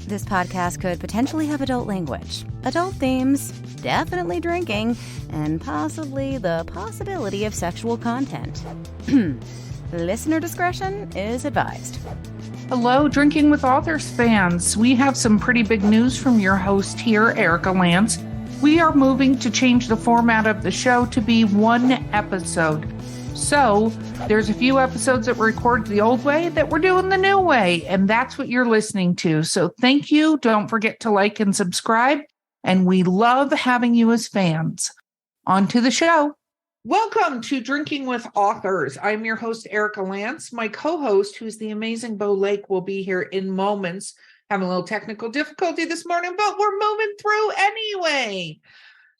This podcast could potentially have adult language, adult themes, definitely drinking, and possibly the possibility of sexual content. Listener discretion is advised. Hello, Drinking with Authors fans. We have some pretty big news from your host here, Erica Lance. We are moving to change the format of the show to be one episode. So there's a few episodes that were recorded the old way that we're doing the new way, and that's what you're listening to. So thank you. Don't forget to like and subscribe, and we love having you as fans. On to the show. Welcome to Drinking with Authors. I'm your host, Erica Lance. My co-host, who's the amazing Bo Lake, will be here in moments. Having a little technical difficulty this morning, but we're moving through anyway.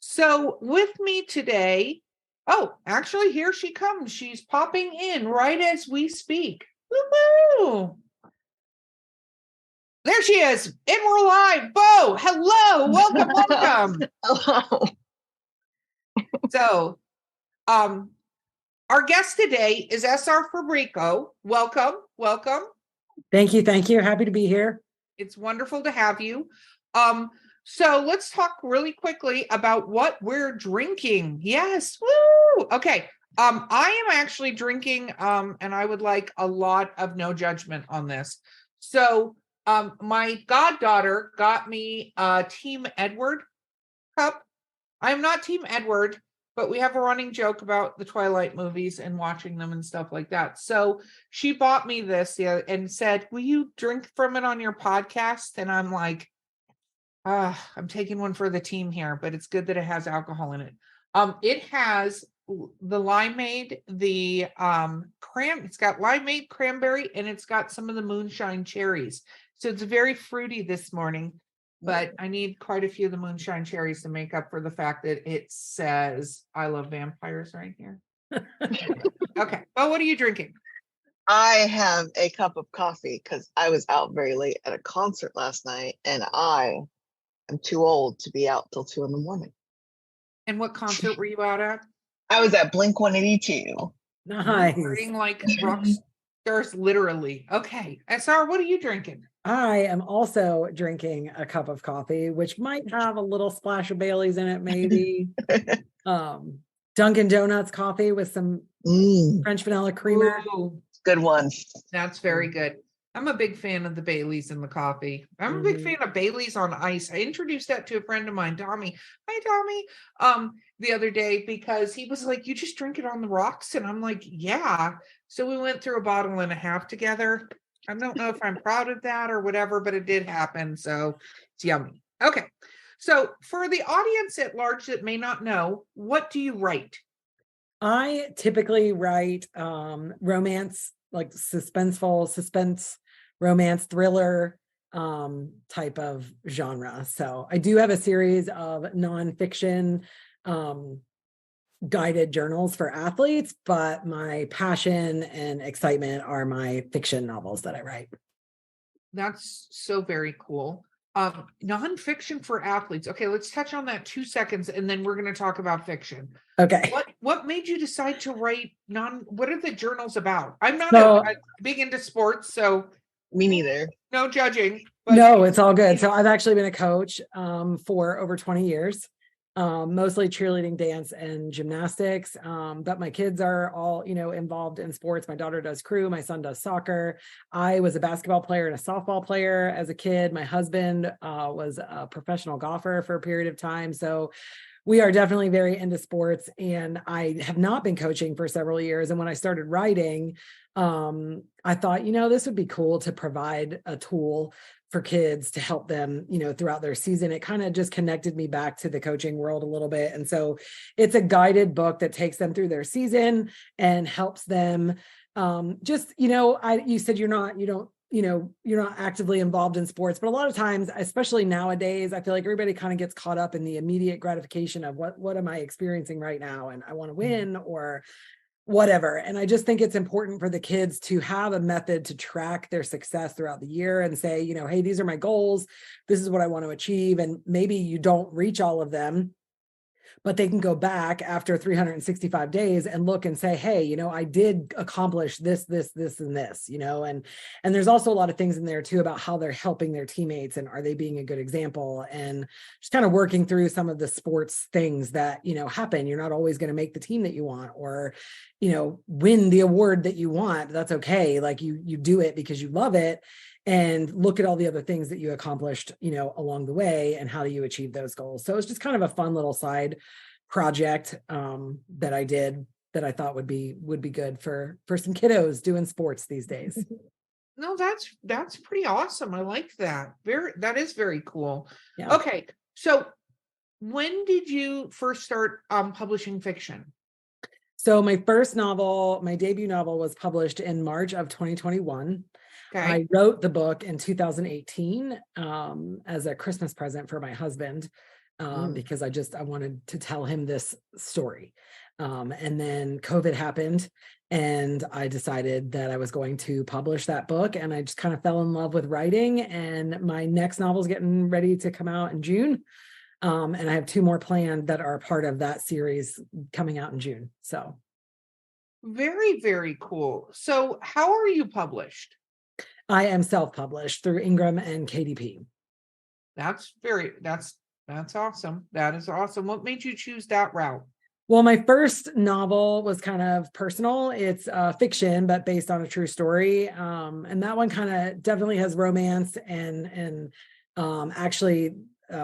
So with me today, actually, here she comes. She's popping in right as we speak. Woo-hoo! There she is, and we're live. Bo, hello, welcome. Hello. So, our guest today is SR Fabrico. Welcome. Thank you. Happy to be here. It's wonderful to have you. So let's talk really quickly about what we're drinking. Yes. Woo. Okay. I am actually drinking, and I would like a lot of no judgment on this. So, my goddaughter got me a Team Edward cup. I'm not Team Edward, but we have a running joke about the Twilight movies and watching them and stuff like that. So she bought me this and said, "Will you drink from it on your podcast?" And I'm like, I'm taking one for the team here, but it's good that it has alcohol in it. It has the limeade, it's got limeade, cranberry, and it's got some of the moonshine cherries. So it's very fruity this morning, but I need quite a few of the moonshine cherries to make up for the fact that it says "I love vampires" right here. Okay. Well, what are you drinking? I have a cup of coffee because I was out very late at a concert last night, and I am too old to be out till 2 a.m. And what concert were you out at? I was at Blink 182. Nice. Partying like rock stars, literally. Okay. SR, what are you drinking? I am also drinking a cup of coffee, which might have a little splash of Bailey's in it, maybe. Dunkin' Donuts coffee with some French vanilla creamer. Ooh, Good one. that's very good. I'm a big fan of the Baileys in the coffee. I'm a big fan of Baileys on ice. I introduced that to a friend of mine, Tommy. Hi, Tommy. The other day, because he was like, "You just drink it on the rocks?" And I'm like, "Yeah." So we went through a bottle and a half together. I don't know if I'm proud of that or whatever, but it did happen. So it's yummy. Okay. So for the audience at large that may not know, what do you write? I typically write romance, like suspense, romance, thriller type of genre. So I do have a series of nonfiction guided journals for athletes, but my passion and excitement are my fiction novels that I write. That's so very cool. Nonfiction for athletes. Okay, let's touch on that 2 seconds, and then we're going to talk about fiction. Okay. What made you decide to write what are the journals about? I'm not big into sports, so Me neither. no judging. But No, it's all good. So I've actually been a coach for over 20 years. Mostly cheerleading, dance, and gymnastics. But my kids are all, involved in sports. My daughter does crew. My son does soccer. I was a basketball player and a softball player as a kid. My husband was a professional golfer for a period of time. So we are definitely very into sports, and I have not been coaching for several years. And when I started writing, I thought, this would be cool to provide a tool for kids to help them, throughout their season. It kind of just connected me back to the coaching world a little bit. And so it's a guided book that takes them through their season and helps them you said you're not actively involved in sports, but a lot of times, especially nowadays, I feel like everybody kind of gets caught up in the immediate gratification of what am I experiencing right now? And I want to win or whatever. And I just think it's important for the kids to have a method to track their success throughout the year and say, hey, these are my goals. This is what I want to achieve. And maybe you don't reach all of them, but they can go back after 365 days and look and say, hey, you know, I did accomplish this, this, this, and this, you know, and there's also a lot of things in there too about how they're helping their teammates and are they being a good example, and just kind of working through some of the sports things that, you know, happen. You're not always going to make the team that you want or, you know, win the award that you want. That's okay. Like you do it because you love it, and look at all the other things that you accomplished, you know, along the way, and how do you achieve those goals. So it's just kind of a fun little side project that I did that I thought would be good for some kiddos doing sports these days. No, that's pretty awesome. I like that. That is very cool. Yeah. Okay. So when did you first start publishing fiction? So my first novel, my debut novel, was published in March of 2021. Okay. I wrote the book in 2018 as a Christmas present for my husband because I wanted to tell him this story. And then COVID happened, and I decided that I was going to publish that book, and I just kind of fell in love with writing, and my next novel is getting ready to come out in June. And I have 2 more planned that are part of that series coming out in June. So very, very cool. So how are you published? I am self-published through Ingram and KDP. That's awesome. That is awesome. What made you choose that route? Well, my first novel was kind of personal. It's fiction, but based on a true story. And that one kind of definitely has romance and actually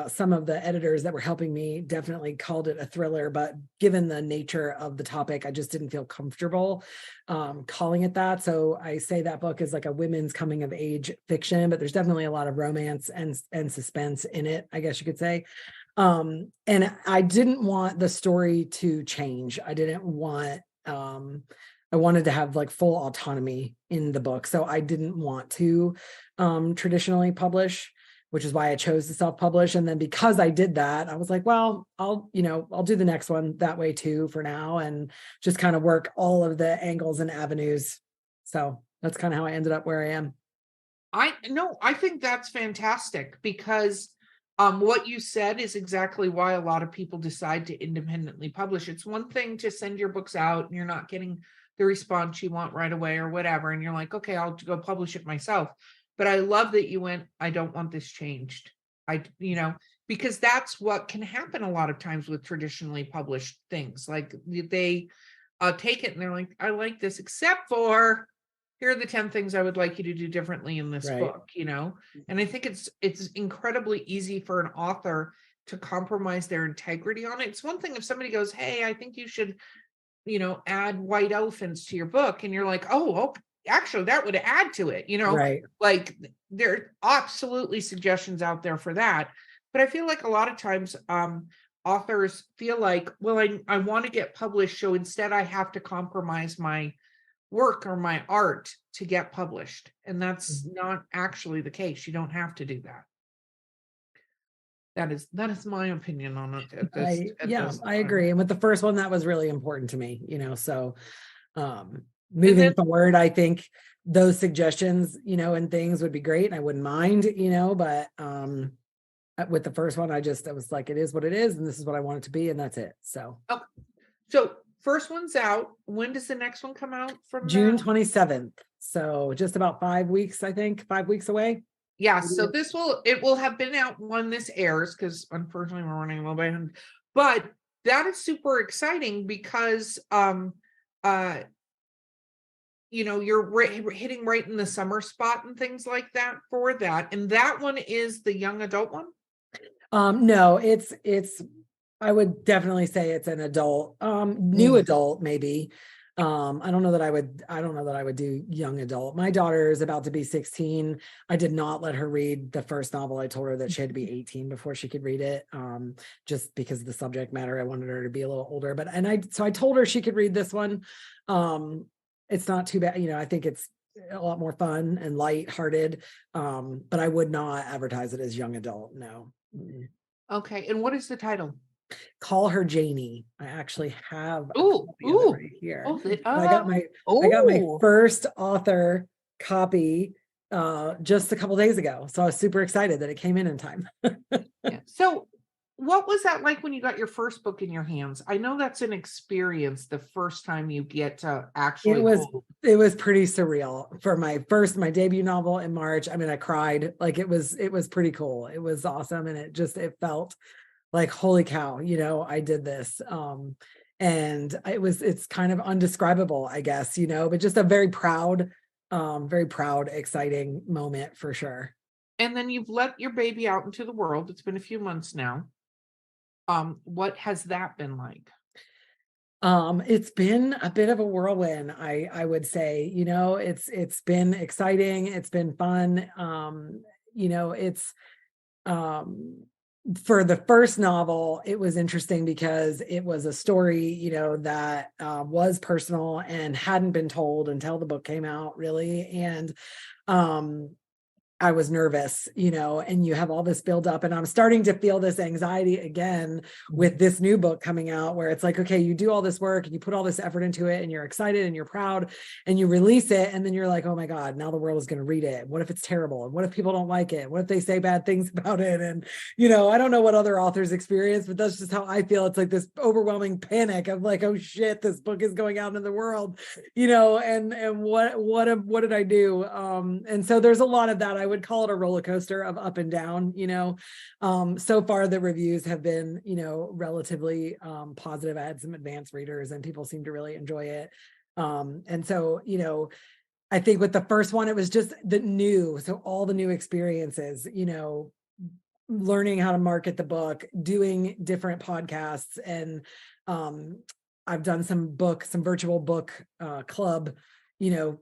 some of the editors that were helping me definitely called it a thriller, but given the nature of the topic, I just didn't feel comfortable calling it that. So I say that book is like a women's coming of age fiction, but there's definitely a lot of romance and suspense in it, I guess you could say. And I didn't want the story to change. I didn't want, I wanted to have like full autonomy in the book. So I didn't want to traditionally publish, which is why I chose to self-publish. And then because I did that, I was like, well, I'll do the next one that way too for now, and just kind of work all of the angles and avenues. So that's kind of how I ended up where I am. I think that's fantastic, because what you said is exactly why a lot of people decide to independently publish. It's one thing to send your books out and you're not getting the response you want right away or whatever, and you're like, okay, I'll go publish it myself. But I love that you went, I don't want this changed. Because that's what can happen a lot of times with traditionally published things. Like they take it and they're like, I like this, except for here are the 10 things I would like you to do differently in this book, And I think it's incredibly easy for an author to compromise their integrity on it. It's one thing if somebody goes, hey, I think you should, add white elephants to your book. And you're like, oh, actually that would add to it, Right. Like there are absolutely suggestions out there for that. But I feel like a lot of times authors feel like, well, I want to get published, so instead I have to compromise my work or my art to get published. And that's not actually the case. You don't have to do that. That is my opinion on it. I agree. And with the first one, that was really important to me, so moving forward, I think those suggestions, and things would be great. And I wouldn't mind, but with the first one, I was like, it is what it is. And this is what I want it to be. And that's it. So, So first one's out. When does the next one come out? From June 27th. So just about 5 weeks, I think, 5 weeks away. Yeah. So it will have been out when this airs, because unfortunately we're running a little behind. But that is super exciting because you're hitting right in the summer spot and things like that for that. And that one is the young adult one? No, it's I would definitely say it's an adult, new adult, maybe. I don't know that I would do young adult. My daughter is about to be 16. I did not let her read the first novel. I told her that she had to be 18 before she could read it. Just because of the subject matter, I wanted her to be a little older, so I told her she could read this one. It's not too bad. I think it's a lot more fun and lighthearted. But I would not advertise it as young adult. No. Okay. And what is the title? Call Her Janie. I actually have right here. I got my first author copy just a couple days ago. So I was super excited that it came in time. Yeah. So what was that like when you got your first book in your hands? I know that's an experience the first time you get to actually hold. It was pretty surreal for my debut novel in March. I mean, I cried. Like it was pretty cool. It was awesome. And it felt like, holy cow, I did this. And it's kind of undescribable, I guess, but just a very proud, exciting moment for sure. And then you've let your baby out into the world. It's been a few months now. What has that been like? It's been a bit of a whirlwind, I would say. It's been exciting, it's been fun. It's for the first novel, it was interesting because it was a story, that was personal and hadn't been told until the book came out, really. And I was nervous, and you have all this build up, and I'm starting to feel this anxiety again with this new book coming out, where it's like, okay, you do all this work and you put all this effort into it and you're excited and you're proud and you release it. And then you're like, oh my God, now the world is going to read it. What if it's terrible? And what if people don't like it? What if they say bad things about it? And, I don't know what other authors experience, but that's just how I feel. It's like this overwhelming panic of like, oh shit, this book is going out into the world, and what did I do? And so there's a lot of that. I would call it a roller coaster of up and down. So far the reviews have been, relatively positive. I had some advanced readers and people seem to really enjoy it. And so, I think with the first one, it was just so all the new experiences, learning how to market the book, doing different podcasts, and I've done some virtual book club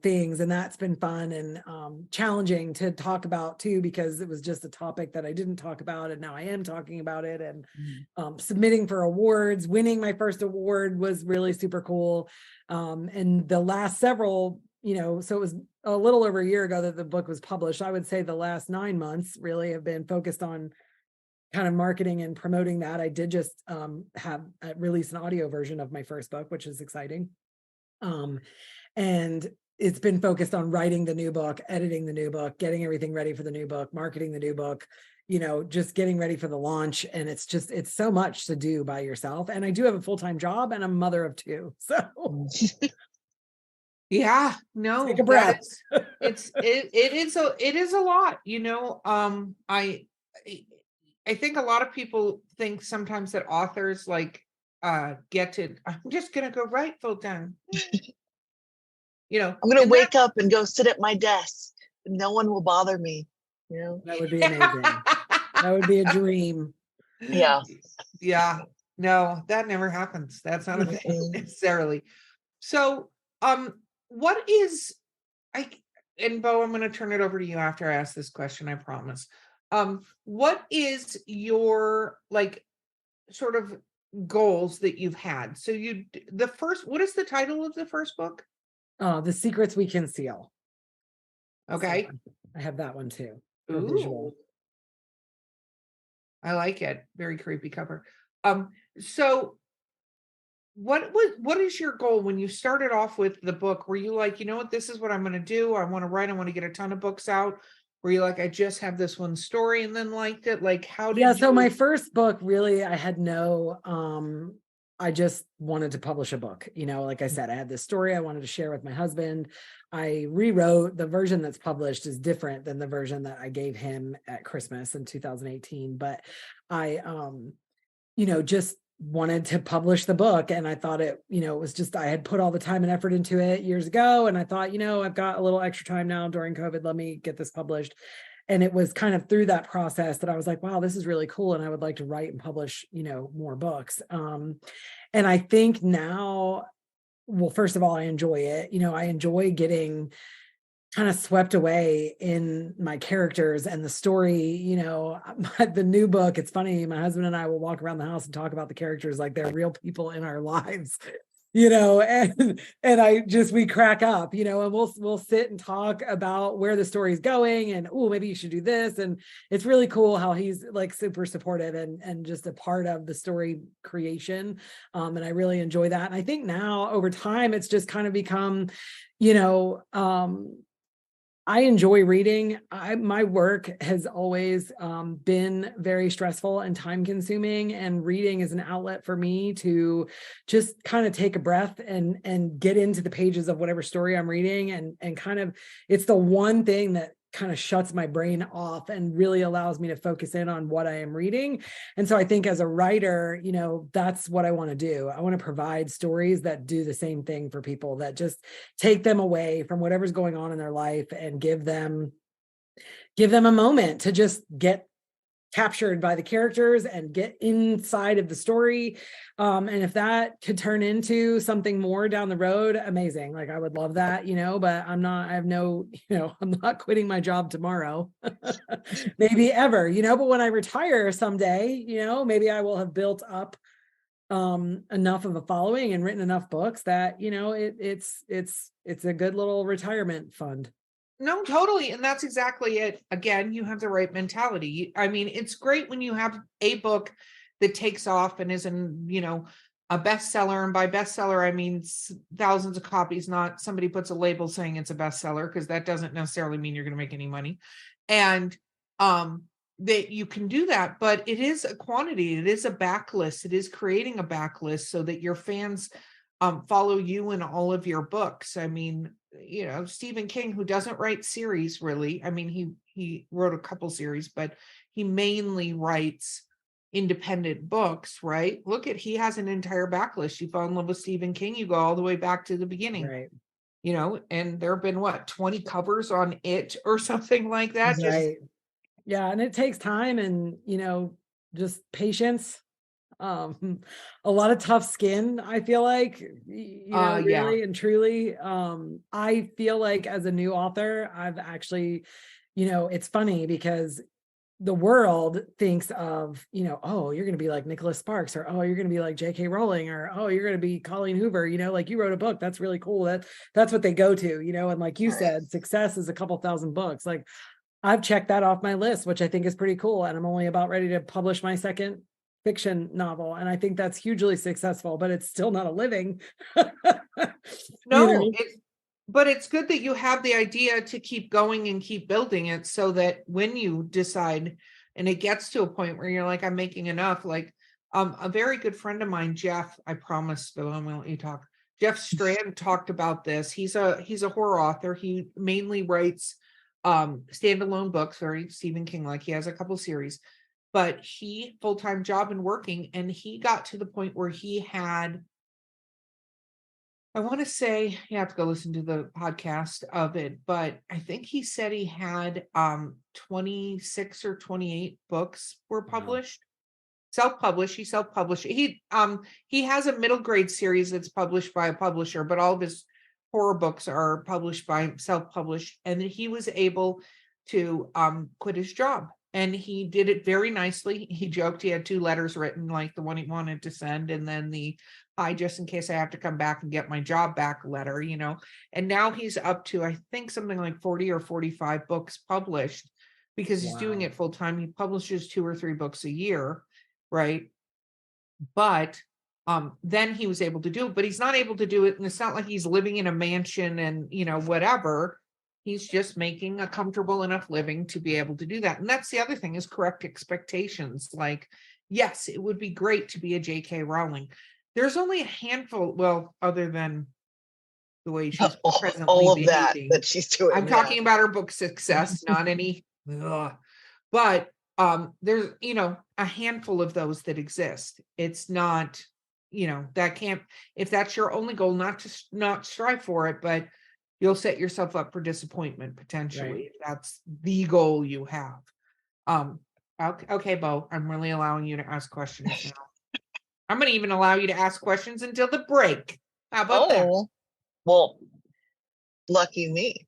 things, and that's been fun and challenging to talk about too, because it was just a topic that I didn't talk about, and now I am talking about it. And submitting for awards, winning my first award was really super cool. And the last several, so it was a little over a year ago that the book was published. I would say the last 9 months really have been focused on kind of marketing and promoting that. I did just release an audio version of my first book, which is exciting. And it's been focused on writing the new book, editing the new book, getting everything ready for the new book, marketing the new book, just getting ready for the launch. And it's so much to do by yourself. And I do have a full-time job and I'm a mother of 2. So yeah, no, take a breath. It is a lot, I think a lot of people think sometimes that authors I'm just gonna go write full time. I'm gonna wake up and go sit at my desk. No one will bother me. That would be amazing. That would be a dream. Yeah. Yeah. No, that never happens. That's not a thing necessarily. So, what is and Bo, I'm going to turn it over to you after I ask this question, I promise. What is your sort of goals that you've had? So what is the title of the first book? The Secrets We Conceal. Okay. So I have that one too. Visual. I like it. Very creepy cover. So what is your goal when you started off with the book? Were you like, what, this is what I'm going to do. I want to write. I want to get a ton of books out. Were you like, I just have this one story and then liked it? Like, how did So my first book, really, I had I just wanted to publish a book. Like I said, I had this story I wanted to share with my husband. I rewrote the version that's published is different than the version that I gave him at Christmas in 2018. But I, just wanted to publish the book. And I thought it was just, I had put all the time and effort into it years ago. And I thought, I've got a little extra time now during COVID. Let me get this published. And it was kind of through that process that I was like, wow, this is really cool. And I would like to write and publish, more books. And I think now, well, first of all, I enjoy it. I enjoy getting kind of swept away in my characters and the story. The new book, it's funny, my husband and I will walk around the house and talk about the characters like they're real people in our lives. And we crack up, and we'll sit and talk about where the story's going and, oh, maybe you should do this. And it's really cool how he's like super supportive and just a part of the story creation. And I really enjoy that. And I think now over time, it's just kind of become, I enjoy reading. My work has always been very stressful and time consuming, and reading is an outlet for me to just kind of take a breath and get into the pages of whatever story I'm reading, and kind of, it's the one thing that kind of shuts my brain off and really allows me to focus in on what I am reading. And so I think as a writer, that's what I want to do. I want to provide stories that do the same thing for people, that just take them away from whatever's going on in their life and give them a moment to just get captured by the characters and get inside of the story. And if that could turn into something more down the road, amazing. Like, I would love that, but I'm not quitting my job tomorrow, maybe ever, but when I retire someday, maybe I will have built up enough of a following and written enough books that, it's a good little retirement fund. No, totally. And that's exactly it. Again, you have the right mentality. I mean, it's great when you have a book that takes off and is a bestseller. And by bestseller, I mean thousands of copies, not somebody puts a label saying it's a bestseller, because that doesn't necessarily mean you're going to make any money. And that you can do that, but it is a quantity. It is a backlist. It is creating a backlist so that your fans follow you in all of your books. I mean, Stephen King, who doesn't write series really. I mean, he wrote a couple series, but he mainly writes independent books, right? He has an entire backlist. You fall in love with Stephen King, you go all the way back to the beginning, right? And there have been 20 covers on it or something like that. Right. Yeah. And it takes time and, just patience. A lot of tough skin, I feel like, really and truly. I feel like as a new author, I've actually, it's funny because the world thinks of, oh, you're going to be like Nicholas Sparks, or, oh, you're going to be like J.K. Rowling, or, oh, you're going to be Colleen Hoover, like you wrote a book. That's really cool. That's what they go to, and like you said, success is a couple thousand books. Like, I've checked that off my list, which I think is pretty cool. And I'm only about ready to publish my second fiction novel, and I think that's hugely successful, but it's still not a living. No, but it's good that you have the idea to keep going and keep building it, so that when you decide and it gets to a point where you're like, I'm making enough, like a very good friend of mine, Jeff, I promise, Bill, I'm gonna let you talk. Jeff Strand talked about this. He's a horror author. He mainly writes standalone books, very Stephen King like. He has a couple series, but he full-time job and working, and he got to the point where he had, I want to say, you have to go listen to the podcast of it, but I think he said he had 26 or 28 books were published. Self-published. He self-published. He has a middle grade series that's published by a publisher, but all of his horror books are published by self-published, and he was able to quit his job. And he did it very nicely. He joked he had 2 letters written, like the one he wanted to send, and then the "I just in case I have to come back and get my job back" letter, And now he's up to, I think, something like 40 or 45 books published, because he's doing it full time. He publishes 2 or 3 books a year, right? But then he was able to do it, but he's not able to do it. And it's not like he's living in a mansion and, whatever. He's just making a comfortable enough living to be able to do that. And that's the other thing, is correct expectations. Like, yes, it would be great to be a J.K. Rowling. There's only a handful, well, other than the way she's presently all of behaving. that she's doing. I'm talking about her book success, not any. But there's, a handful of those that exist. It's not, that can't, if that's your only goal, not strive for it, but you'll set yourself up for disappointment potentially, if that's the goal you have. Okay, Bo, I'm really allowing you to ask questions now. I'm going to even allow you to ask questions until the break. How about that? Well, lucky me.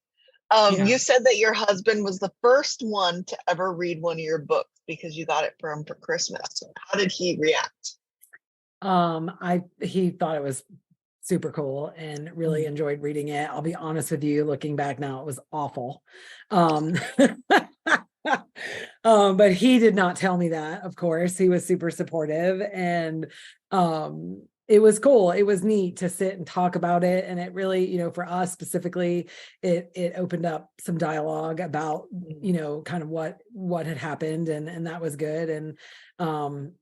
You said that your husband was the first one to ever read one of your books because you got it for him for Christmas. How did he react? He thought it was super cool and really enjoyed reading it. I'll be honest with you, looking back now, it was awful. But he did not tell me that, of course. He was super supportive, and it was cool. It was neat to sit and talk about it. And it really, you know, for us specifically, it opened up some dialogue about, you know, kind of what had happened. And that was good. And,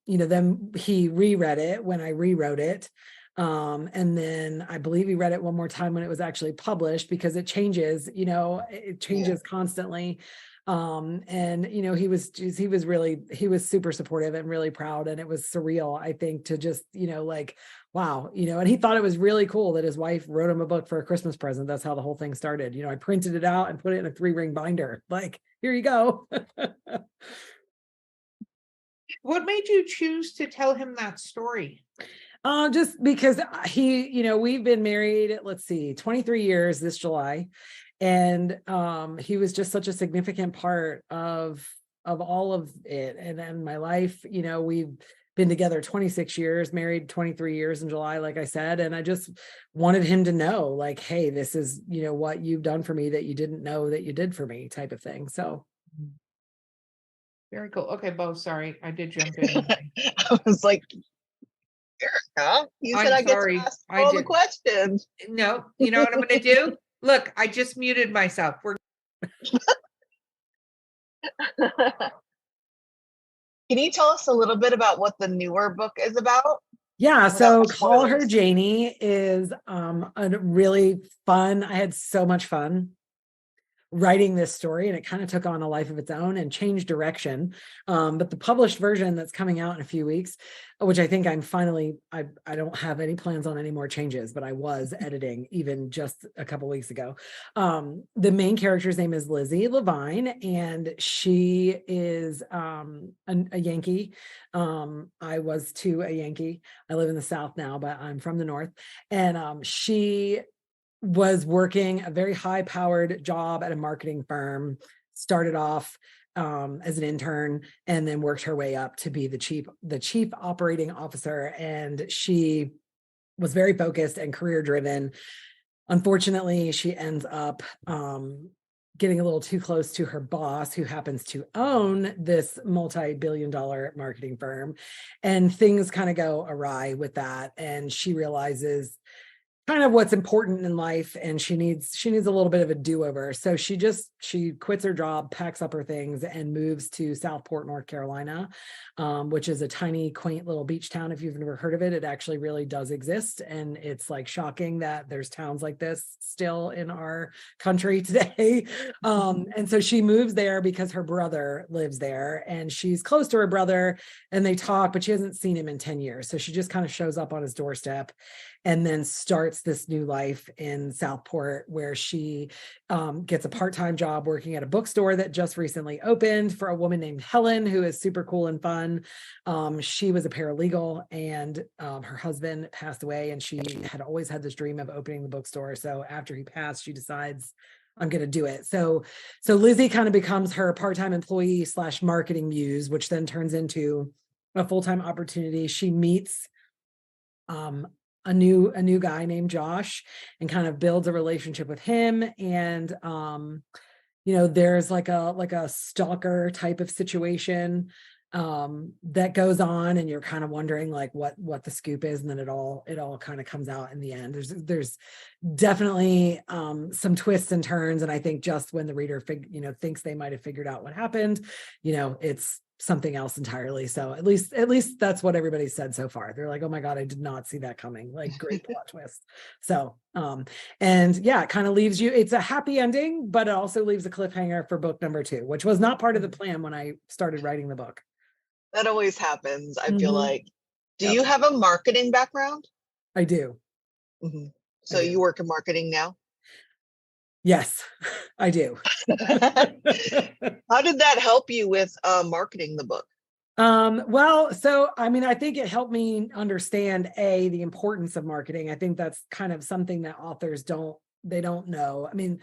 you know, then he reread it when I rewrote it. And then I believe he read it one more time when it was actually published, because it changes, you know, it changes constantly. And you know, he was super supportive and really proud, and it was surreal, I think, to just, you know, like, wow, you know, and he thought it was really cool that his wife wrote him a book for a Christmas present. That's how the whole thing started. You know, I printed it out and put it in a 3-ring binder, like, here you go. What made you choose to tell him that story? Just because he, you know, we've been married, let's see, 23 years this July. And he was just such a significant part of all of it. And my life, you know, we've been together 26 years, married 23 years in July, like I said. And I just wanted him to know, like, hey, this is, you know, what you've done for me that you didn't know that you did for me, type of thing. So. Very cool. Okay, Bo, sorry, I did jump in. I was like, Erica, you said I get to ask all the questions. No, you know what I'm going to do? Look, I just muted myself. Can you tell us a little bit about what the newer book is about? Yeah, so Call Her Janie is a really fun. I had so much fun writing this story, and it kind of took on a life of its own and changed direction. But the published version that's coming out in a few weeks, which I think I'm finally, I don't have any plans on any more changes, but I was editing even just a couple weeks ago. The main character's name is Lizzie Levine, and she is a Yankee. I was too a Yankee. I live in the South now, but I'm from the North. And she was working a very high-powered job at a marketing firm, started off as an intern, and then worked her way up to be the chief operating officer. And she was very focused and career driven. Unfortunately, she ends up getting a little too close to her boss, who happens to own this multi-billion-dollar marketing firm, and things kind of go awry with that. And she realizes kind of what's important in life, and she needs a little bit of a do-over. So she quits her job, packs up her things, and moves to Southport, North Carolina, which is a tiny, quaint little beach town. If you've never heard of it, it actually really does exist. And it's like shocking that there's towns like this still in our country today. And so she moves there because her brother lives there, and she's close to her brother, and they talk, but she hasn't seen him in 10 years. So she just kind of shows up on his doorstep, and then starts this new life in Southport, where she gets a part-time job working at a bookstore that just recently opened for a woman named Helen, who is super cool and fun. She was a paralegal, and her husband passed away, and she had always had this dream of opening the bookstore. So after he passed, she decides, I'm going to do it. So Lizzie kind of becomes her part-time employee / marketing muse, which then turns into a full-time opportunity. She meets a new guy named Josh, and kind of builds a relationship with him. And you know, there's like a stalker type of situation that goes on, and you're kind of wondering like what the scoop is, and then it all kind of comes out in the end. There's definitely some twists and turns, and I think just when the reader thinks they might have figured out what happened, you know, it's something else entirely. So at least that's what everybody said so far. They're like, oh my God, I did not see that coming. Like, great plot twist. So and yeah, it kind of leaves you, it's a happy ending, but it also leaves a cliffhanger for book number 2, which was not part of the plan when I started writing the book. That always happens, I feel like. Do you have a marketing background? I do. Mm-hmm. So you work in marketing now? Yes, I do. How did that help you with marketing the book? Well, so, I mean, I think it helped me understand the importance of marketing. I think that's kind of something that authors don't know. I mean,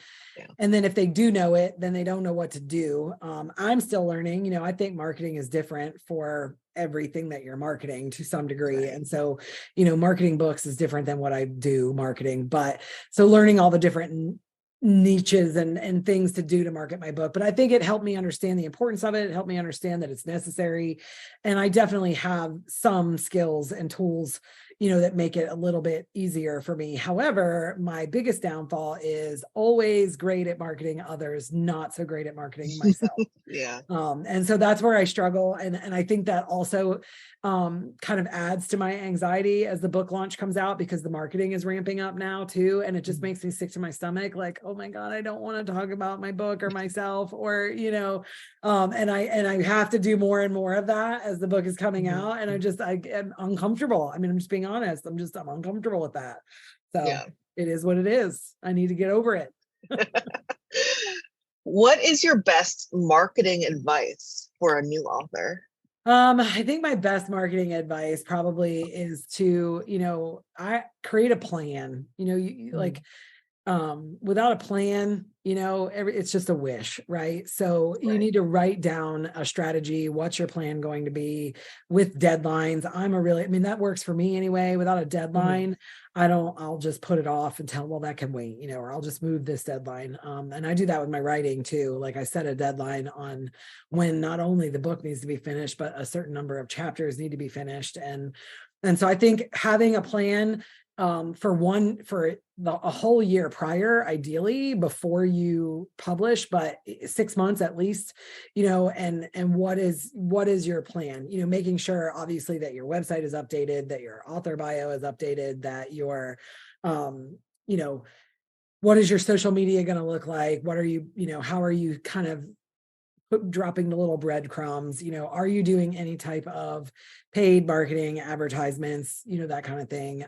and then if they do know it, then they don't know what to do. I'm still learning, you know, I think marketing is different for everything that you're marketing to some degree. Right. And so, you know, marketing books is different than what I do marketing, but so learning all the different niches and things to do to market my book. But I think it helped me understand the importance of it. It helped me understand that it's necessary. And I definitely have some skills and tools, that make it a little bit easier for me. However, my biggest downfall is always great at marketing others, not so great at marketing myself. Yeah. And so that's where I struggle. And I think that also kind of adds to my anxiety as the book launch comes out, because the marketing is ramping up now too. And it just makes me sick to my stomach. Like, oh my God, I don't want to talk about my book or myself, or, and I have to do more and more of that as the book is coming out. And I am uncomfortable. I mean, I'm just being honest. I'm uncomfortable with that. So Yeah. It is what it is. I need to get over it. What is your best marketing advice for a new author? I think my best marketing advice probably is to, I create a plan, without a plan, it's just a wish, right? So you need to write down a strategy. What's your plan going to be with deadlines? That works for me anyway. Without a deadline, I'll just put it off and tell, well, that can wait, or I'll just move this deadline. And I do that with my writing too. Like I set a deadline on when not only the book needs to be finished, but a certain number of chapters need to be finished. And so I think having a plan for a whole year prior, ideally before you publish, but 6 months at least, and what is your plan, making sure obviously that your website is updated, that your author bio is updated, that your, what is your social media going to look like? What are you, how are you kind of dropping the little breadcrumbs, are you doing any type of paid marketing, advertisements, that kind of thing.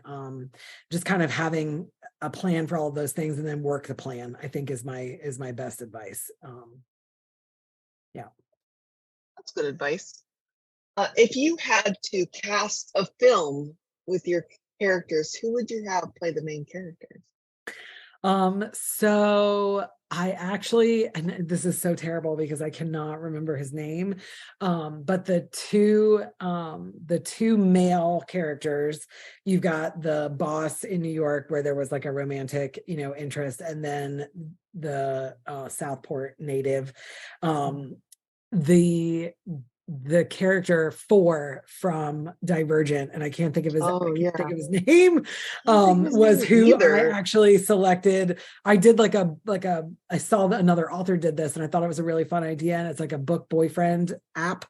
Just kind of having a plan for all of those things and then work the plan, I think is my best advice. Yeah. That's good advice. If you had to cast a film with your characters, who would you have play the main characters? So I actually, and this is so terrible because I cannot remember his name. But the two male characters, you've got the boss in New York where there was like a romantic, interest, and then the Southport native, the character from Divergent, and I can't think of his name, was who I actually selected. I did I saw that another author did this and I thought it was a really fun idea, and it's like a book boyfriend app,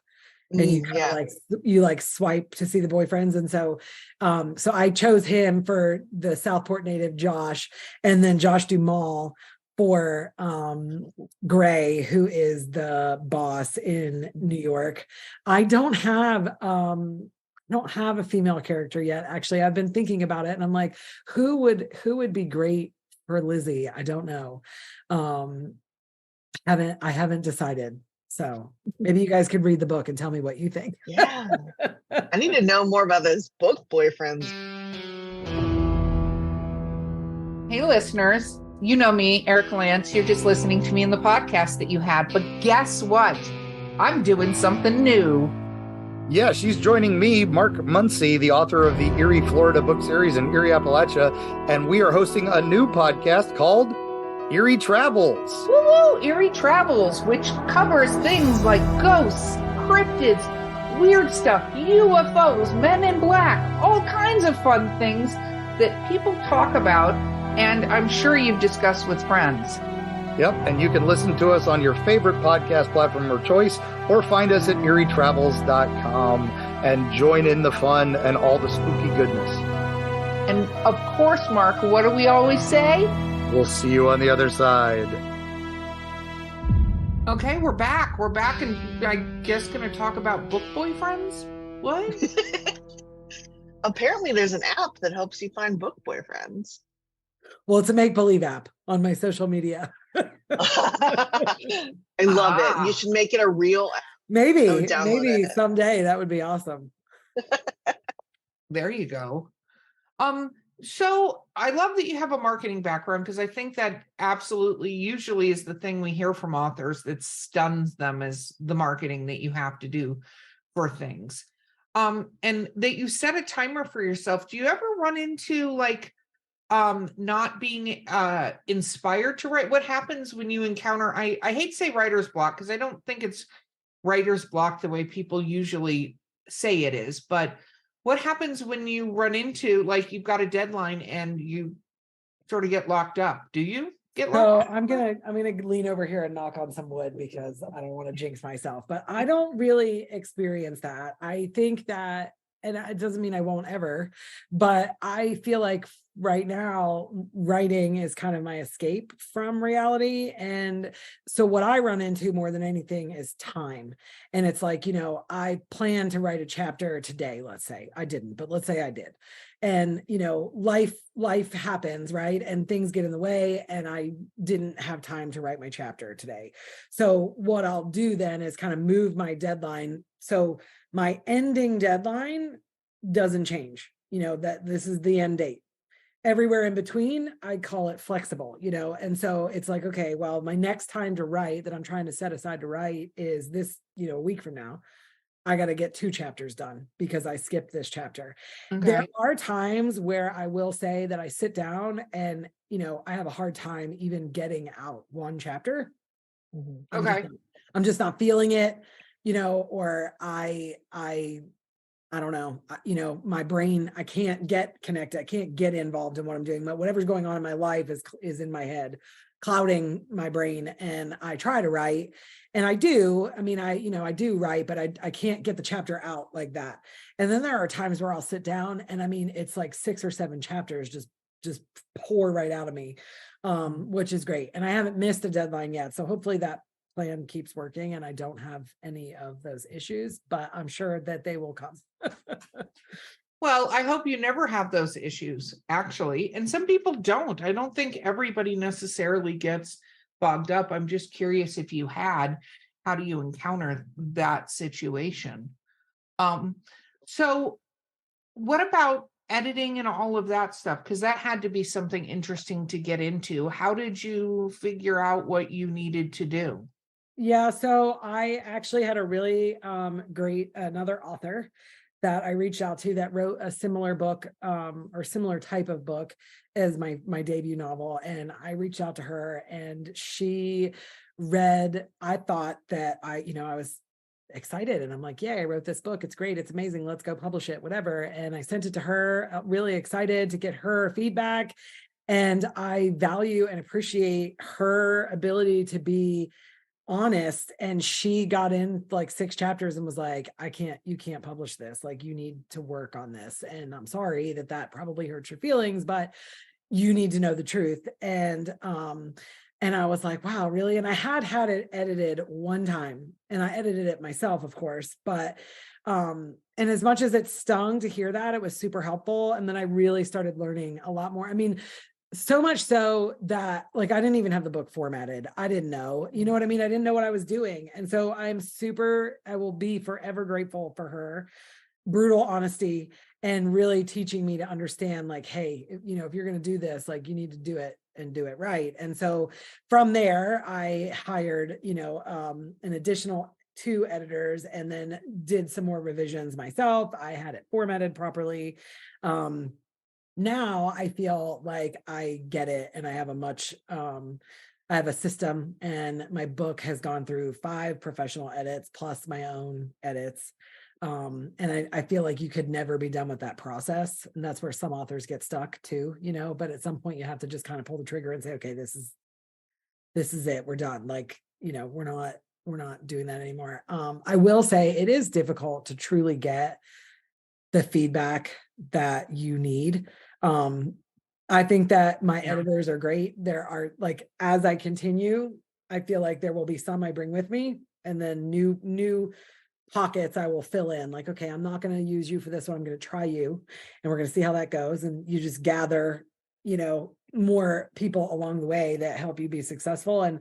and you kind of you swipe to see the boyfriends, and so I chose him for the Southport native Josh, and then Josh Duhamel for Gray, who is the boss in New York. I don't have a female character yet. Actually, I've been thinking about it, and I'm like, who would be great for Lizzie? I don't know. I haven't decided. So maybe you guys could read the book and tell me what you think. Yeah, I need to know more about those book boyfriends. Hey, listeners. You know me, Eric Lance. You're just listening to me in the podcast that you had. But guess what? I'm doing something new. Yeah, she's joining me, Mark Muncy, the author of the Erie, Florida book series in Erie, Appalachia. And we are hosting a new podcast called Erie Travels. Woo-woo! Erie Travels, which covers things like ghosts, cryptids, weird stuff, UFOs, men in black, all kinds of fun things that people talk about. And I'm sure you've discussed with friends. Yep, and you can listen to us on your favorite podcast platform of choice, or find us at erietravels.com and join in the fun and all the spooky goodness. And of course, Mark, what do we always say? We'll see you on the other side. Okay, we're back. We're back, and I guess going to talk about book boyfriends? What? Apparently there's an app that helps you find book boyfriends. Well, it's a make-believe app on my social media. I love it. You should make it a real app. Maybe someday. That would be awesome. There you go. So I love that you have a marketing background, because I think that absolutely usually is the thing we hear from authors that stuns them, is the marketing that you have to do for things. And that you set a timer for yourself. Do you ever run into not being inspired to write? What happens when you encounter, I hate to say writer's block, because I don't think it's writer's block the way people usually say it is, but what happens when you run into, like, you've got a deadline and you sort of get locked up? Do you get So locked up? I'm gonna lean over here and knock on some wood because I don't want to jinx myself, but I don't really experience that. I think that, and it doesn't mean I won't ever, but I feel like right now writing is kind of my escape from reality. And so what I run into more than anything is time. And it's like, I plan to write a chapter today, let's say. I didn't, but let's say I did. And life happens, right? And things get in the way, and I didn't have time to write my chapter today. So what I'll do then is kind of move my deadline. So my ending deadline doesn't change, that this is the end date. Everywhere in between, I call it flexible, and so it's like, okay, well, my next time to write that I'm trying to set aside to write is this, a week from now. I got to get 2 chapters done because I skipped this chapter. There Okay. are times where I will say that I sit down and, I have a hard time even getting out 1 chapter. Okay. I'm just not feeling it, or I don't know, my brain, I can't get connected. I can't get involved in what I'm doing. But whatever's going on in my life is in my head, clouding my brain. And I try to write, and I do. I mean, I do write, but I can't get the chapter out like that. And then there are times where I'll sit down, and I mean, it's like 6 or 7 chapters just pour right out of me, which is great. And I haven't missed a deadline yet. So hopefully that plan keeps working and I don't have any of those issues, but I'm sure that they will come. Well, I hope you never have those issues, actually. And some people don't. I don't think everybody necessarily gets bogged up. I'm just curious if you had, how do you encounter that situation? So what about editing and all of that stuff? Because that had to be something interesting to get into. How did you figure out what you needed to do? Yeah, so I actually had a really great another author that I reached out to that wrote a similar book or similar type of book as my debut novel. And I reached out to her, and she read, I thought that I was excited, and I'm like, yeah, I wrote this book. It's great. It's amazing. Let's go publish it, whatever. And I sent it to her, really excited to get her feedback. And I value and appreciate her ability to be honest. And she got in like 6 chapters and was like, you can't publish this. Like, you need to work on this. And I'm sorry that probably hurts your feelings, but you need to know the truth. And I was like, wow, really? And I had it edited 1 time, and I edited it myself, of course, but and as much as it stung to hear that, it was super helpful. And then I really started learning a lot more. I mean, so much so that, like, I didn't even have the book formatted. I didn't know, you know what I mean? I didn't know what I was doing. And so I will be forever grateful for her brutal honesty and really teaching me to understand, like, hey, if you're going to do this, like, you need to do it and do it right. And so from there, I hired, an additional 2 editors, and then did some more revisions myself. I had it formatted properly. Now I feel like I get it, and I have I have a system, and my book has gone through 5 professional edits plus my own edits. And I feel like you could never be done with that process. And that's where some authors get stuck too, but at some point you have to just kind of pull the trigger and say, okay, this is it. We're done. Like, we're not doing that anymore. I will say it is difficult to truly get the feedback that you need. I think that my editors are great. There are, like, as I continue, I feel like there will be some I bring with me, and then new pockets I will fill in. Like, okay, I'm not going to use you for this one. I'm going to try you, and we're going to see how that goes. And you just gather, more people along the way that help you be successful. And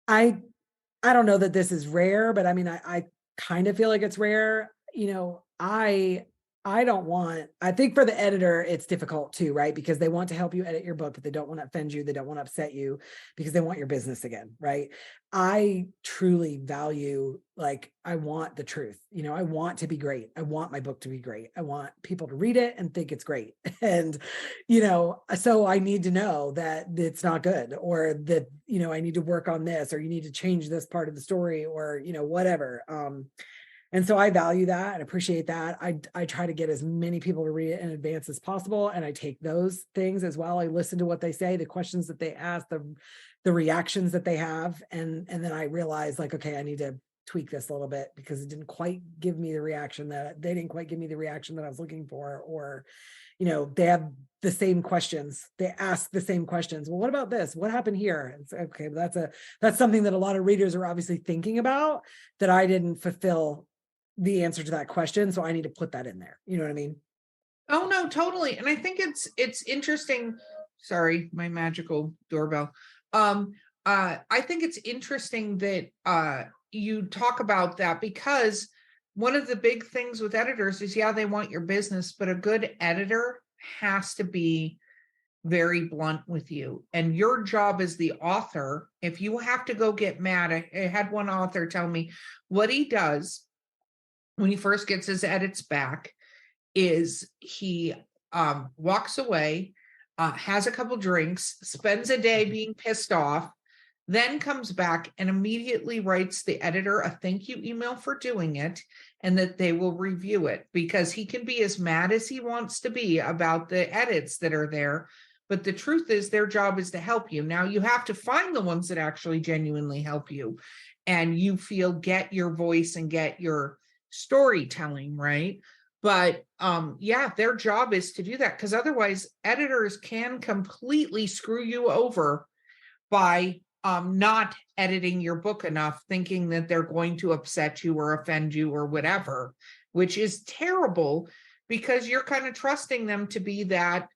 I don't know that this is rare, but I mean, I kind of feel like it's rare. I think for the editor, it's difficult too, right? Because they want to help you edit your book, but they don't want to offend you. They don't want to upset you because they want your business again, right? I truly value, like, I want the truth. I want to be great. I want my book to be great. I want people to read it and think it's great. And, so I need to know that it's not good, or that, I need to work on this, or you need to change this part of the story, or, whatever. And so I value that and appreciate that. I try to get as many people to read it in advance as possible. And I take those things as well. I listen to what they say, the questions that they ask, the reactions that they have. And then I realize like, okay, I need to tweak this a little bit because it didn't quite give me the reaction that they didn't quite give me the reaction that I was looking for, or, they have the same questions. They ask the same questions. Well, what about this? What happened here? It's okay. That's something that a lot of readers are obviously thinking about that I didn't fulfill the answer to that question. So I need to put that in there. You know what I mean? Oh no, totally. And I think it's interesting. Sorry, my magical doorbell. I think it's interesting that you talk about that, because one of the big things with editors is, yeah, they want your business, but a good editor has to be very blunt with you. And your job as the author, if you have to go get mad, I had one author tell me what he does when he first gets his edits back is he walks away, has a couple drinks, spends a day being pissed off, then comes back and immediately writes the editor a thank you email for doing it, and that they will review it, because he can be as mad as he wants to be about the edits that are there. But the truth is their job is to help you. Now you have to find the ones that actually genuinely help you and you feel get your voice and get your storytelling right. But yeah, their job is to do that, because otherwise editors can completely screw you over by not editing your book enough, thinking that they're going to upset you or offend you or whatever, which is terrible, because you're kind of trusting them to be that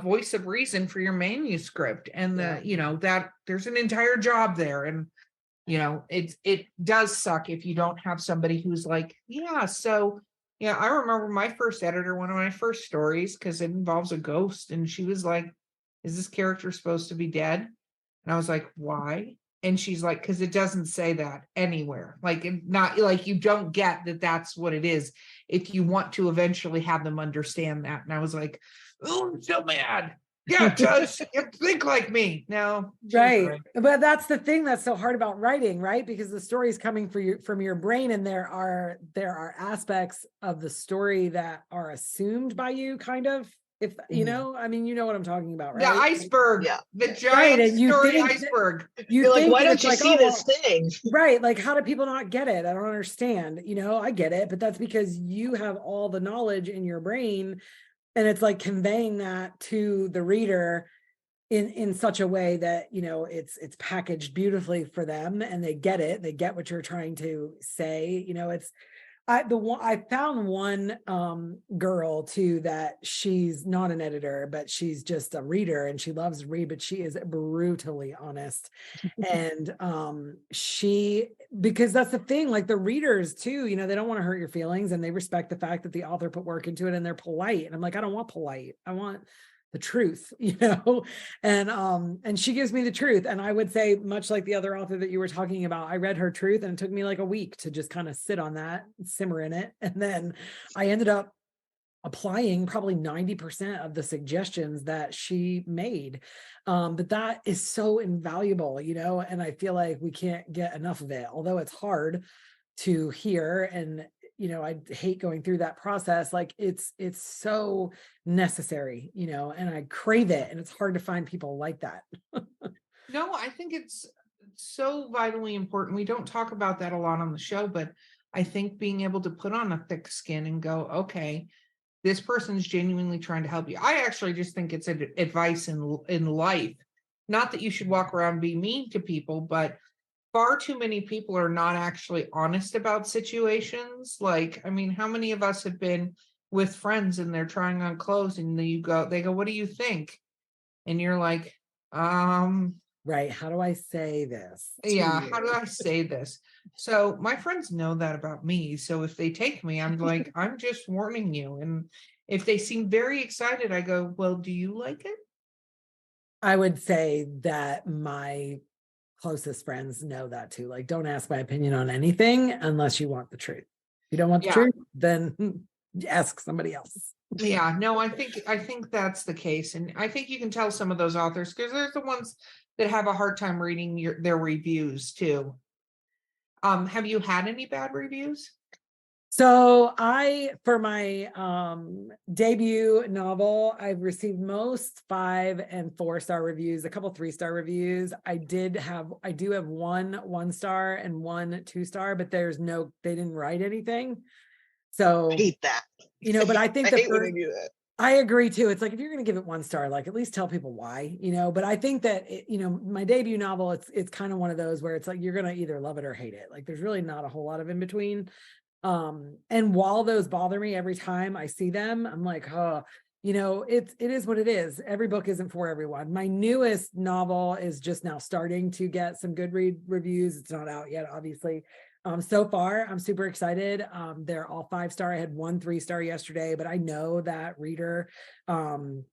voice of reason for your manuscript. And that there's an entire job there. And it does suck if you don't have somebody who's like, yeah, so yeah, I remember my first editor, one of my first stories, because it involves a ghost, and she was like, is this character supposed to be dead? And I was like, why? And she's like, because it doesn't say that anywhere. Like, not like you don't get that that's what it is if you want to eventually have them understand that. And I was like, oh, I'm so mad. Yeah, it does. You think like me. No. Right. But that's the thing that's so hard about writing, right? Because the story is coming from your brain, and there are aspects of the story that are assumed by you, kind of. If you know what I'm talking about, right? The iceberg, Yeah. the giant and you story think iceberg. You're like, why don't you see this thing? Right. Like, how do people not get it? I don't understand. I get it, but that's because you have all the knowledge in your brain, and it's like conveying that to the reader in such a way that it's packaged beautifully for them, and they get what you're trying to say. I found one girl too that she's not an editor, but she's just a reader, and she loves to read, but she is brutally honest. And because that's the thing, like the readers too, they don't want to hurt your feelings, and they respect the fact that the author put work into it, and they're polite. And I'm like, I don't want polite. I want the truth, and she gives me the truth. And I would say, much like the other author that you were talking about, I read her truth, and it took me like a week to just kind of sit on that, simmer in it. And then I ended up applying probably 90% of the suggestions that she made. But that is so invaluable, and I feel like we can't get enough of it, although it's hard to hear. And I hate going through that process. Like it's so necessary, and I crave it, and it's hard to find people like that. No, I think it's so vitally important. We don't talk about that a lot on the show, but I think being able to put on a thick skin and go, okay, this person's genuinely trying to help you. I actually just think it's advice in life. Not that you should walk around and be mean to people, but far too many people are not actually honest about situations. Like, I mean, how many of us have been with friends and they're trying on clothes, and they go, what do you think? And you're like, right. How do I say this? Yeah. How do I say this? So my friends know that about me. So if they take me, I'm like, I'm just warning you. And if they seem very excited, I go, well, do you like it? I would say that my closest friends know that too. Like, don't ask my opinion on anything unless you want the truth. If you don't want the truth, then ask somebody else. Yeah, no, I think that's the case. And I think you can tell some of those authors, because there's the ones that have a hard time reading their reviews too. Have you had any bad reviews? So for my debut novel, I've received most 5 and 4-star reviews, a couple 3-star reviews. I do have 1 1-star and 1 2-star, but they didn't write anything. So I hate that. but I think I hate when they do that. I agree too. It's like, if you're going to give it 1 star, like at least tell people why, but I think that, my debut novel, it's kind of one of those where it's like, you're going to either love it or hate it. Like there's really not a whole lot of in between. And while those bother me every time I see them, I'm like, oh, it is what it is. Every book isn't for everyone. My newest novel is just now starting to get some good reviews. It's not out yet, obviously. So far, I'm super excited. They're all 5-star. I had 1 3-star yesterday, but I know that reader. And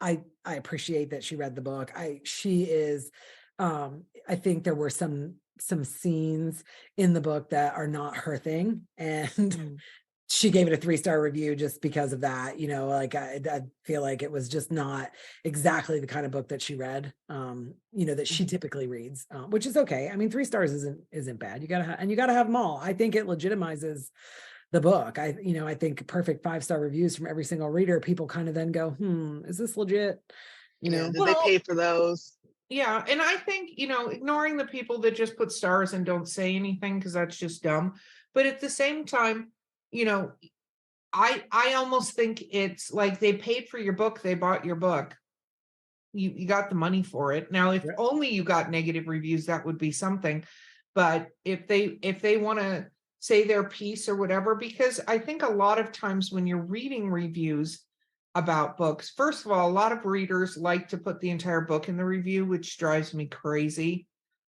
I appreciate that she read the book. She is, I think there were some scenes in the book that are not her thing, and she gave it a 3-star review just because of that. Like I feel like it was just not exactly the kind of book that she read, that she typically reads, which is okay. I mean, 3 stars isn't bad. You gotta have them all. I think it legitimizes the book. I think perfect 5-star reviews from every single reader, people kind of then go, is this legit? Did they pay for those? Yeah. And I think, ignoring the people that just put stars and don't say anything, because that's just dumb. But at the same time, I almost think it's like they paid for your book, they bought your book. You got the money for it. Now, if only you got negative reviews, that would be something. But if they want to say their piece or whatever, because I think a lot of times when you're reading reviews about books, first of all, a lot of readers like to put the entire book in the review, which drives me crazy.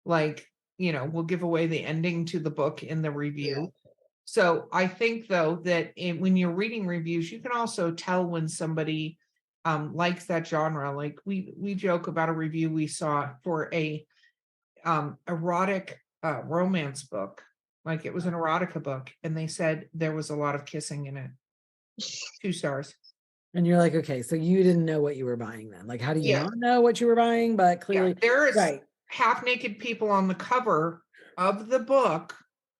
Like, we'll give away the ending to the book in the review. Yeah. So I think, though, that when you're reading reviews, you can also tell when somebody likes that genre. Like we joke about a review we saw for a erotic romance book. Like it was an erotica book, and they said there was a lot of kissing in it. 2 stars. And you're like, okay, so you didn't know what you were buying then. Like, how do you not know what you were buying? But clearly, there is half-naked people on the cover of the book.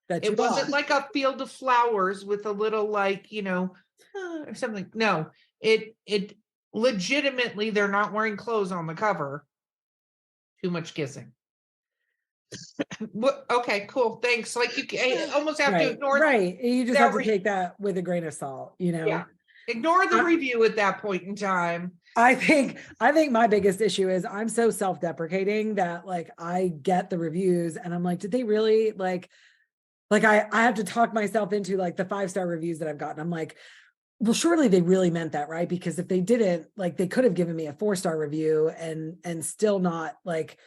It wasn't like a field of flowers with a little, like, or something. No, it legitimately, they're not wearing clothes on the cover. Too much kissing. Okay, cool. Thanks. Like you almost have to ignore. Right. You just have to take that with a grain of salt, Yeah. Ignore the review at that point in time. I think my biggest issue is I'm so self-deprecating that like I get the reviews and I'm like, did they really like I have to talk myself into like the 5-star reviews that I've gotten. I'm like, well, surely they really meant that, right? Because if they didn't, like they could have given me a 4-star review and still not like,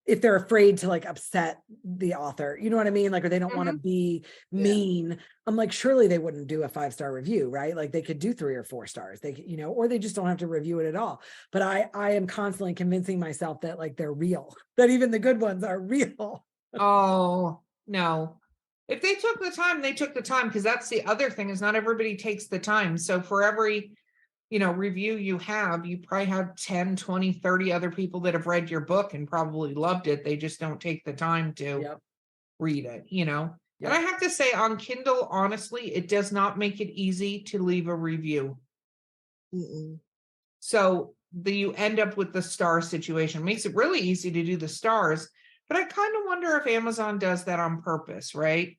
if they're afraid to like upset the author, you know what I mean? Like, or they don't want to be mean. I'm like, surely they wouldn't do a 5-star review, right? Like they could do 3 or 4 stars. They, or they just don't have to review it at all. But I am constantly convincing myself that like they're real, that even the good ones are real. Oh, no. If they took the time, they took the time, because that's the other thing is not everybody takes the time. So for every review you probably have 10, 20, 30 other people that have read your book and probably loved it. They just don't take the time to read it, And I have to say, on Kindle, honestly, it does not make it easy to leave a review. So you end up with the star situation. It makes it really easy to do the stars, but I kind of wonder if Amazon does that on purpose, right?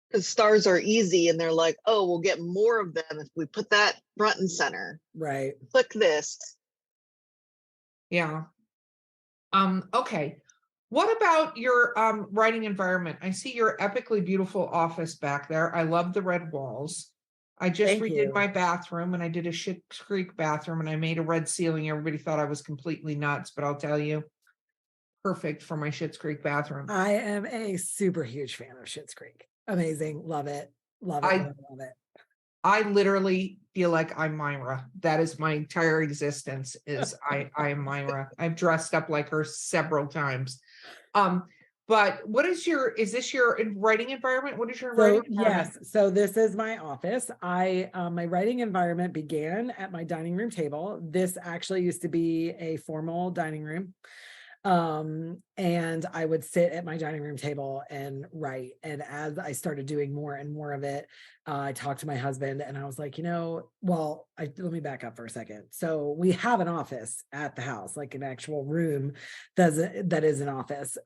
Because stars are easy and they're like, oh, we'll get more of them if we put that front and center. Right. Click this. Yeah. Okay. What about your writing environment? I see your epically beautiful office back there. I love the red walls. I just redid my bathroom, and I did a Schitt's Creek bathroom, and I made a red ceiling. Everybody thought I was completely nuts, but I'll tell you, perfect for my Schitt's Creek bathroom. I am a super huge fan of Schitt's Creek. Amazing. Love it. Love it. Love it. I literally feel like I'm Myra. That is my entire existence, is I am Myra. I've dressed up like her several times. But is this your writing environment? What is your writing environment? Yes. So this is my office. My writing environment began at my dining room table. This actually used to be a formal dining room. And I would sit at my dining room table and write. And as I started doing more and more of it, I talked to my husband and I was like, let me back up for a second. So we have an office at the house, like an actual room that is an office.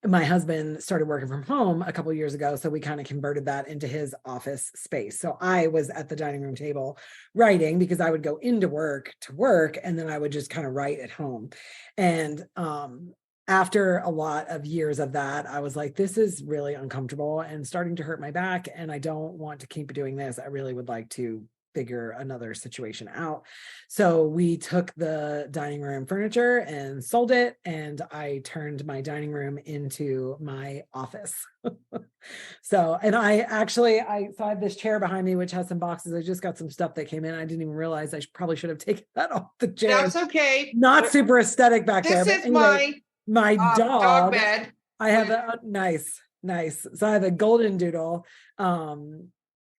My husband started working from home a couple of years ago. So we kind of converted that into his office space. So I was at the dining room table writing because I would go into work to work and then I would just kind of write at home. And after a lot of years of that, I was like, this is really uncomfortable and starting to hurt my back. And I don't want to keep doing this. I really would like to figure another situation out. So we took the dining room furniture and sold it. And I turned my dining room into my office. And I have this chair behind me, which has some boxes. I just got some stuff that came in. I didn't even realize I probably should have taken that off the chair. That's okay. Not super aesthetic back there. This is anyway, my dog bed. I have a nice. So I have a golden doodle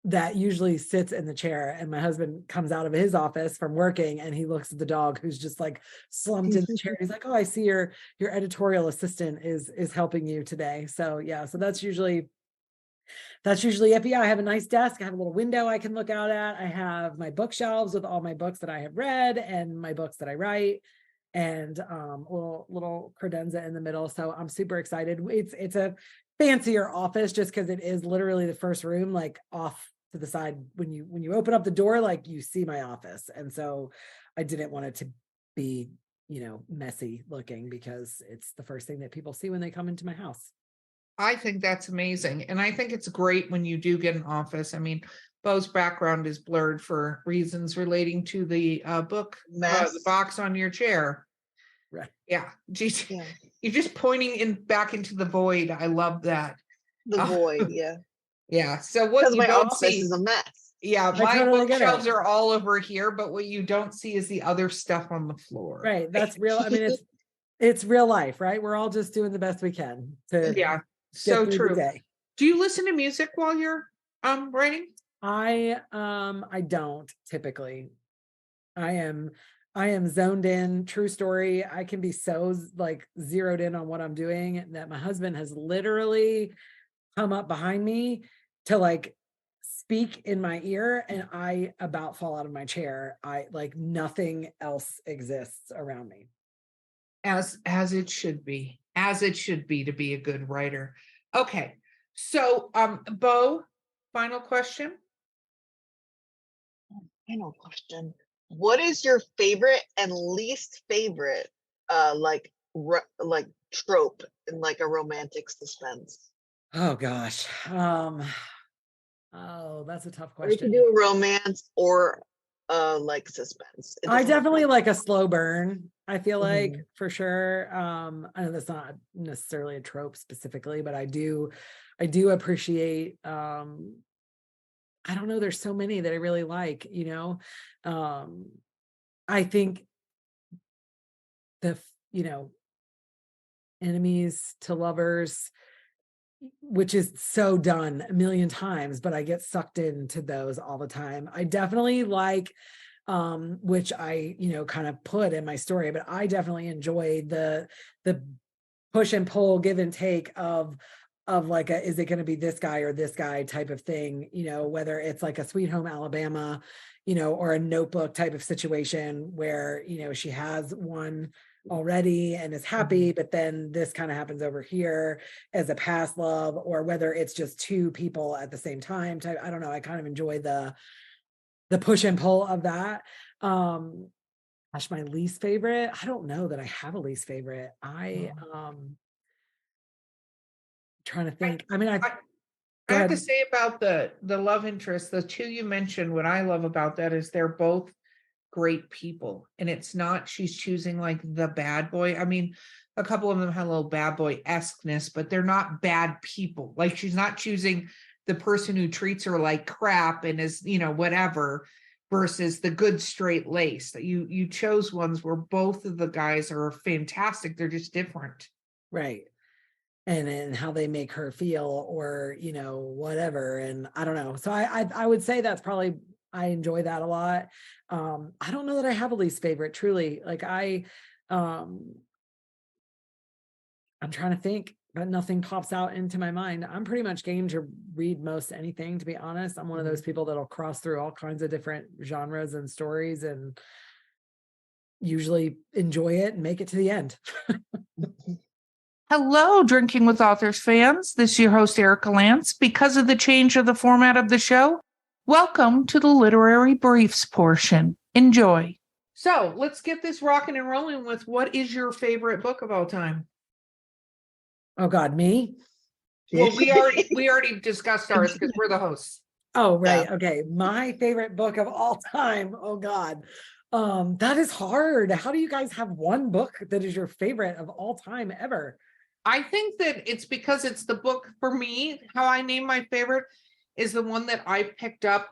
that usually sits in the chair, and my husband comes out of his office from working and he looks at the dog who's just like slumped in the chair. He's like, oh, I see your editorial assistant is helping you today. So yeah, so that's usually it. But yeah, I have a nice desk. I have a little window I can look out at. I have my bookshelves with all my books that I have read and my books that I write, and a little credenza in the middle. So I'm super excited. It's a fancier office just because it is literally the first room, like off to the side. When you open up the door, like you see my office. And so I didn't want it to be, messy looking because it's the first thing that people see when they come into my house. I think that's amazing. And I think it's great when you do get an office. I mean, Bo's background is blurred for reasons relating to the book, the box on your chair. Right. Yeah. Geez. Yeah. You're just pointing back into the void. I love that. The void. Yeah. Yeah. So what you my don't office see is a mess. Yeah. My bookshelves are all over here, but what you don't see is the other stuff on the floor. Right. That's real. I mean, it's real life, right? We're all just doing the best we can to so true. Do you listen to music while you're writing? I don't typically. I am zoned in. True story. I can be so like zeroed in on what I'm doing that my husband has literally come up behind me to like speak in my ear, and I about fall out of my chair. I like nothing else exists around me. As it should be. As it should be to be a good writer. Okay. So Bo, final question. Final question. What is your favorite and least favorite like trope in like a romantic suspense? Oh gosh. That's a tough question. We can do a romance or like suspense. I definitely like a slow burn. I feel like for sure. I know that's not necessarily a trope specifically, but I do appreciate I don't know, there's so many that I really like, I think the enemies to lovers, which is so done a million times, but I get sucked into those all the time. I definitely like which I, kind of put in my story, but I definitely enjoy the push and pull, give and take of like is it going to be this guy or this guy type of thing, whether it's like a Sweet Home Alabama, or a Notebook type of situation where, she has one already and is happy, but then this kind of happens over here as a past love, or whether it's just two people at the same time type. I don't know. I kind of enjoy the push and pull of that. Gosh, my least favorite. I don't know that I have a least favorite. Trying to think. I have to say about the love interest, the two you mentioned, what I love about that is they're both great people, and it's not she's choosing like the bad boy. I mean, a couple of them have a little bad boy esqueness, but they're not bad people. Like she's not choosing the person who treats her like crap and is, whatever, versus the good straight lace. That you chose ones where both of the guys are fantastic. They're just different. Right. And how they make her feel, or, whatever. And I don't know. So I would say that's probably, I enjoy that a lot. I don't know that I have a least favorite, truly. Like I'm trying to think, but nothing pops out into my mind. I'm pretty much game to read most anything, to be honest. I'm one of those people that'll cross through all kinds of different genres and stories and usually enjoy it and make it to the end. Hello, Drinking with Authors fans. This is your host, Erica Lance. Because of the change of the format of the show, welcome to the literary briefs portion. Enjoy. So let's get this rocking and rolling with what is your favorite book of all time? Oh God, me? Well, we already discussed ours because we're the hosts. Oh, right. Yeah. Okay. My favorite book of all time. Oh God. That is hard. How do you guys have one book that is your favorite of all time ever? I think that it's because it's the book for me. How I name my favorite is the one that I picked up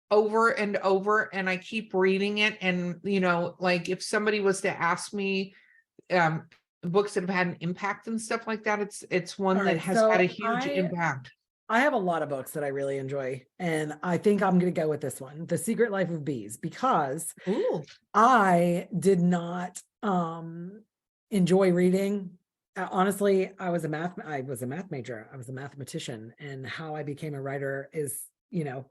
over and over, and I keep reading it. And, you know, like if somebody was to ask me books that have had an impact and stuff like that, it's one that has had a huge impact. I have a lot of books that I really enjoy, and I think I'm going to go with this one, The Secret Life of Bees, because I did not enjoy reading. Honestly, I was a math major. I was a mathematician, and how I became a writer is,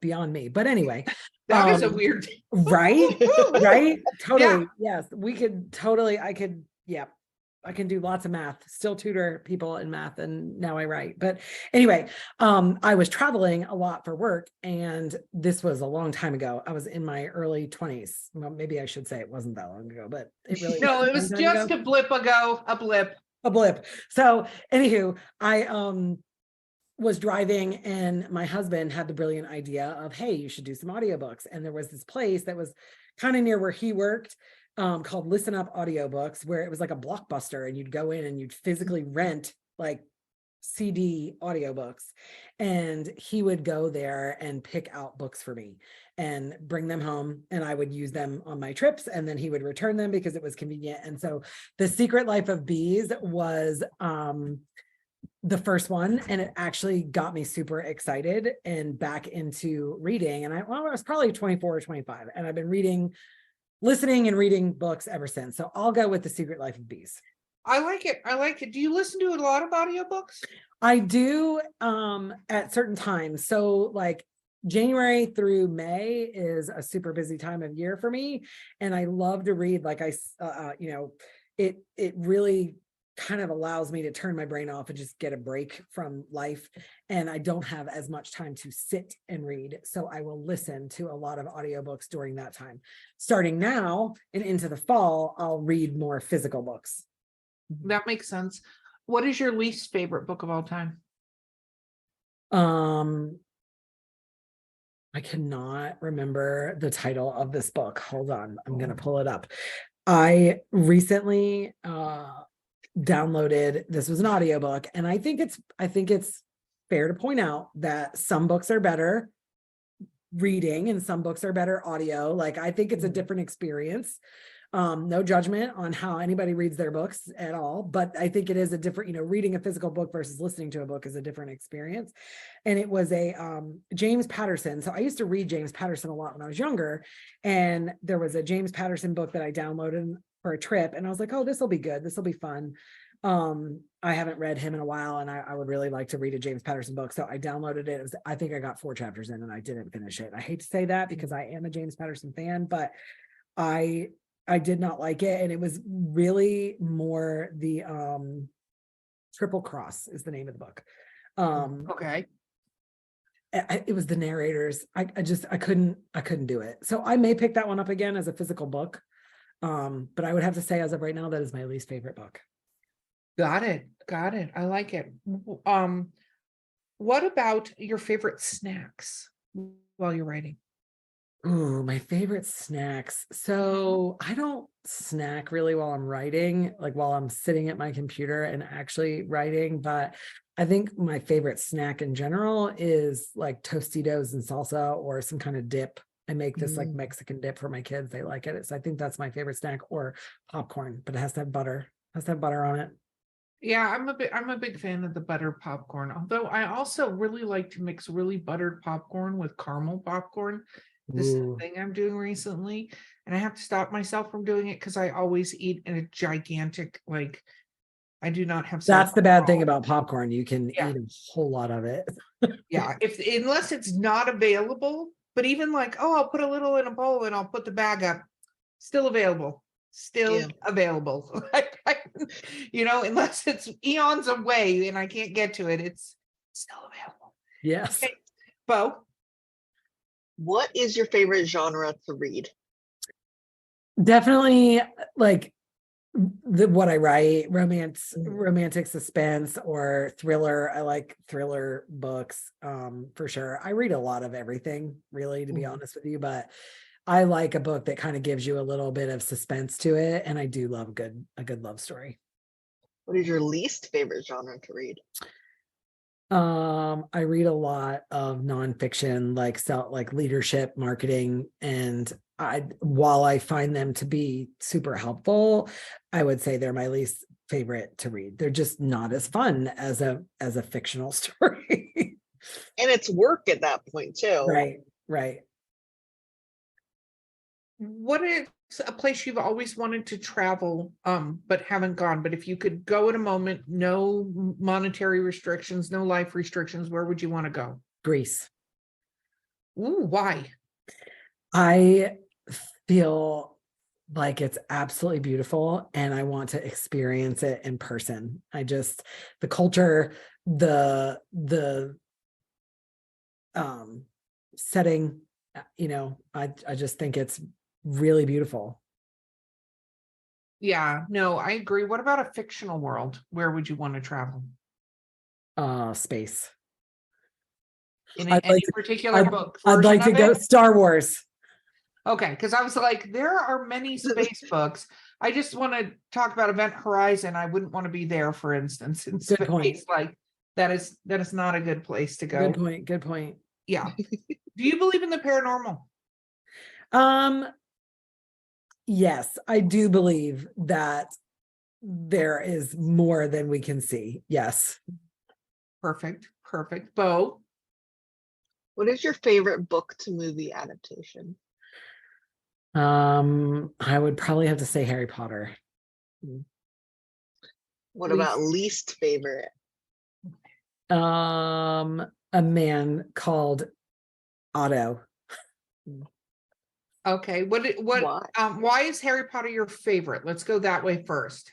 beyond me. But anyway, that is a weird, right? Totally. Yeah. Yes, I can do lots of math, still tutor people in math, and now I write. But anyway, I was traveling a lot for work, and this was a long time ago. I was in my early 20s. Well, maybe I should say it wasn't that long ago, but it really no, it was just a blip ago, a blip. So anywho, I was driving, and my husband had the brilliant idea of, hey, you should do some audiobooks. And there was this place that was kind of near where he worked, called Listen Up Audiobooks, where it was like a Blockbuster, and you'd go in and you'd physically rent like CD audiobooks, and he would go there and pick out books for me and bring them home, and I would use them on my trips, and then he would return them because it was convenient. And so The Secret Life of Bees was the first one, and it actually got me super excited and back into reading. And I was probably 24 or 25, and I've been listening and reading books ever since. So I'll go with The Secret Life of Bees. I like it. Do you listen to a lot of audiobooks? I do at certain times. So like January through May is a super busy time of year for me. And I love to read. Like it really kind of allows me to turn my brain off and just get a break from life. And I don't have as much time to sit and read. So I will listen to a lot of audiobooks during that time. Starting now and into the fall, I'll read more physical books. That makes sense. What is your least favorite book of all time? I cannot remember the title of this book. Hold on. I'm going to pull it up. I recently downloaded, this was an audiobook, and I think it's fair to point out that some books are better reading and some books are better audio. Like, I think it's a different experience. No judgment on how anybody reads their books at all, but I think it is a different, reading a physical book versus listening to a book is a different experience. And it was a James Patterson. So I used to read James Patterson a lot when I was younger, and there was a James Patterson book that I downloaded for a trip, and I was like, oh, this will be good. This will be fun. I haven't read him in a while, and I would really like to read a James Patterson book. So I downloaded it. I think I got 4 chapters in, and I didn't finish it. I hate to say that because I am a James Patterson fan, but I did not like it. And it was really more the Triple Cross is the name of the book. Okay. It was the narrators. I couldn't do it. So I may pick that one up again as a physical book. But I would have to say, as of right now, that is my least favorite book. Got it. I like it. What about your favorite snacks while you're writing? Ooh, my favorite snacks. So I don't snack really while I'm writing, like while I'm sitting at my computer and actually writing, but I think my favorite snack in general is like Tostitos and salsa or some kind of dip. I make this like Mexican dip for my kids. They like it. So I think that's my favorite snack, or popcorn, but it has to have butter. It has to have butter on it. Yeah, I'm a big fan of the buttered popcorn. Although I also really like to mix really buttered popcorn with caramel popcorn. This is the thing I'm doing recently, and I have to stop myself from doing it because I always eat in a gigantic, like, I do not have That's the bad thing self-control. about popcorn. You can Yeah. eat a whole lot of it. Yeah, unless it's not available, but even like, oh, I'll put a little in a bowl and I'll put the bag up, still available, still Yeah. available. Unless it's eons away and I can't get to it, it's still available. Yes. Okay, Bo. What is your favorite genre to read? Definitely like what I write, romantic suspense or thriller. I like thriller books for sure. I read a lot of everything, really, to be honest with you, but I like a book that kind of gives you a little bit of suspense to it, and I do love a good love story. What is your least favorite genre to read? I read a lot of nonfiction, like leadership, marketing, and while I find them to be super helpful, I would say they're my least favorite to read. They're just not as fun as a fictional story. And it's work at that point too. Right. What is a place you've always wanted to travel, but haven't gone? But if you could go in a moment, no monetary restrictions, no life restrictions, where would you want to go? Greece. Ooh, why? I feel like it's absolutely beautiful and I want to experience it in person. The culture, the setting, I just think it's really beautiful. Yeah, no, I agree. What about a fictional world? Where would you want to travel? Space. In I'd any like to- particular book? I'd like to version go of it? Star Wars. Okay, because I was like, there are many space books. I just want to talk about Event Horizon. I wouldn't want to be there, for instance, in Good point. space. Like that is not a good place to go. Good point. Yeah. Do you believe in the paranormal? Yes, I do believe that there is more than we can see. Yes. Perfect. Bo? What is your favorite book to movie adaptation? I would probably have to say Harry Potter. What about least favorite? A Man Called Otto. Okay. Why is Harry Potter your favorite? Let's go that way first.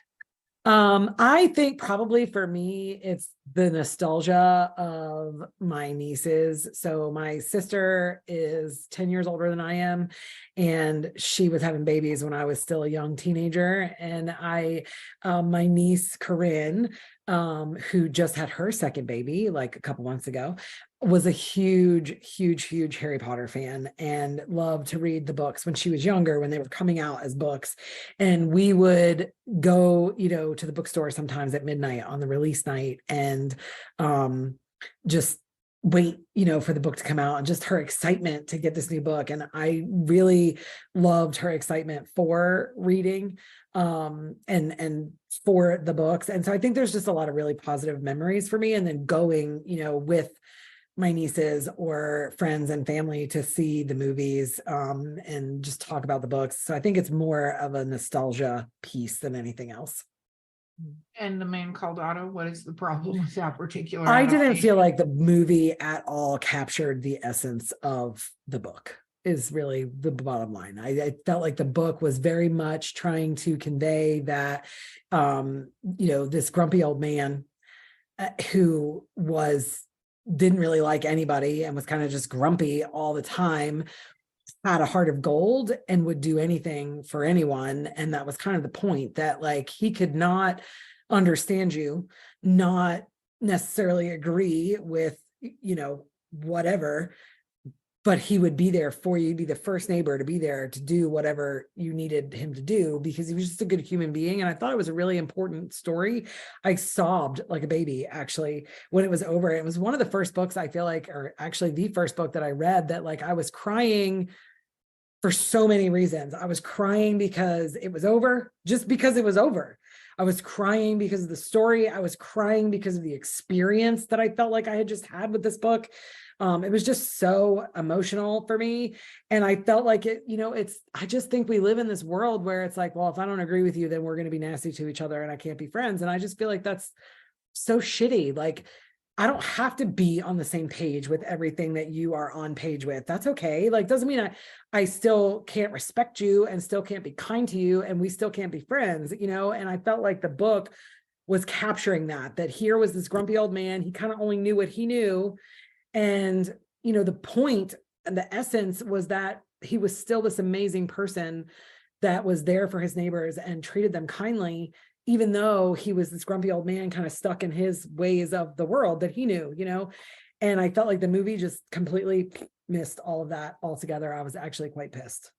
I think probably for me, it's the nostalgia of my nieces. So my sister is 10 years older than I am, and she was having babies when I was still a young teenager. And my niece, Corinne, who just had her second baby like a couple months ago, was a huge Harry Potter fan and loved to read the books when she was younger, when they were coming out as books. And we would go, to the bookstore sometimes at midnight on the release night and just wait, for the book to come out, and just her excitement to get this new book. And I really loved her excitement for reading and for the books. And so I think there's just a lot of really positive memories for me. And then going, with my nieces or friends and family to see the movies and just talk about the books. So I think it's more of a nostalgia piece than anything else. And The Man Called Otto, what is the problem with that particular I didn't adaptation? feel like the movie at all captured the essence of the book, is really the bottom line. I felt like the book was very much trying to convey that, this grumpy old man who didn't really like anybody and was kind of just grumpy all the time, had a heart of gold and would do anything for anyone. And that was kind of the point, that like he could not understand you, not necessarily agree with, whatever, but he would be there for you, be the first neighbor to be there to do whatever you needed him to do, because he was just a good human being. And I thought it was a really important story. I sobbed like a baby, actually, when it was over. It was one of the first books, I feel like, or actually the first book that I read, that like I was crying for so many reasons. I was crying because it was over, just because it was over. I was crying because of the story. I was crying because of the experience that I felt like I had just had with this book. It was just so emotional for me. And I felt like it, I just think we live in this world where it's like, well, if I don't agree with you, then we're going to be nasty to each other and I can't be friends. And I just feel like that's so shitty. Like, I don't have to be on the same page with everything that you are on page with. That's okay. Like, doesn't mean I still can't respect you and still can't be kind to you and we still can't be friends, and I felt like the book was capturing that here was this grumpy old man. He kind of only knew what he knew. And, the point and the essence was that he was still this amazing person that was there for his neighbors and treated them kindly, even though he was this grumpy old man kind of stuck in his ways of the world that he knew, and I felt like the movie just completely missed all of that altogether. I was actually quite pissed.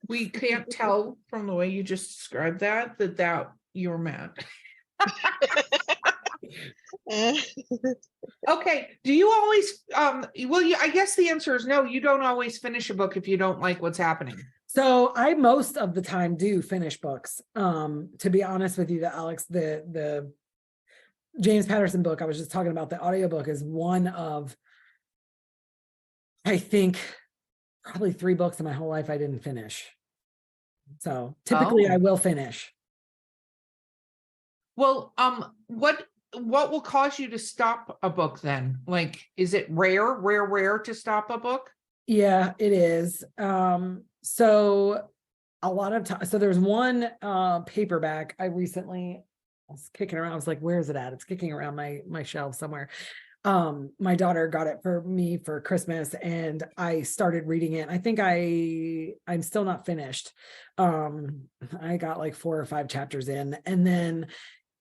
We can't tell from the way you just described that you're mad. Okay. Do you always, I guess the answer is no, you don't always finish a book if you don't like what's happening. So I most of the time do finish books. To be honest with you, the James Patterson book I was just talking about, the audiobook, is one of, I think, probably 3 books in my whole life I didn't finish. So typically I will finish. Well, what will cause you to stop a book then? Like, is it rare to stop a book? Yeah, it is. So a lot of time. So there's one paperback I recently was kicking around. I was like, where is it at? It's kicking around my shelf somewhere. My daughter got it for me for Christmas and I started reading it. I think I'm still not finished. I got like 4 or 5 chapters in, and then,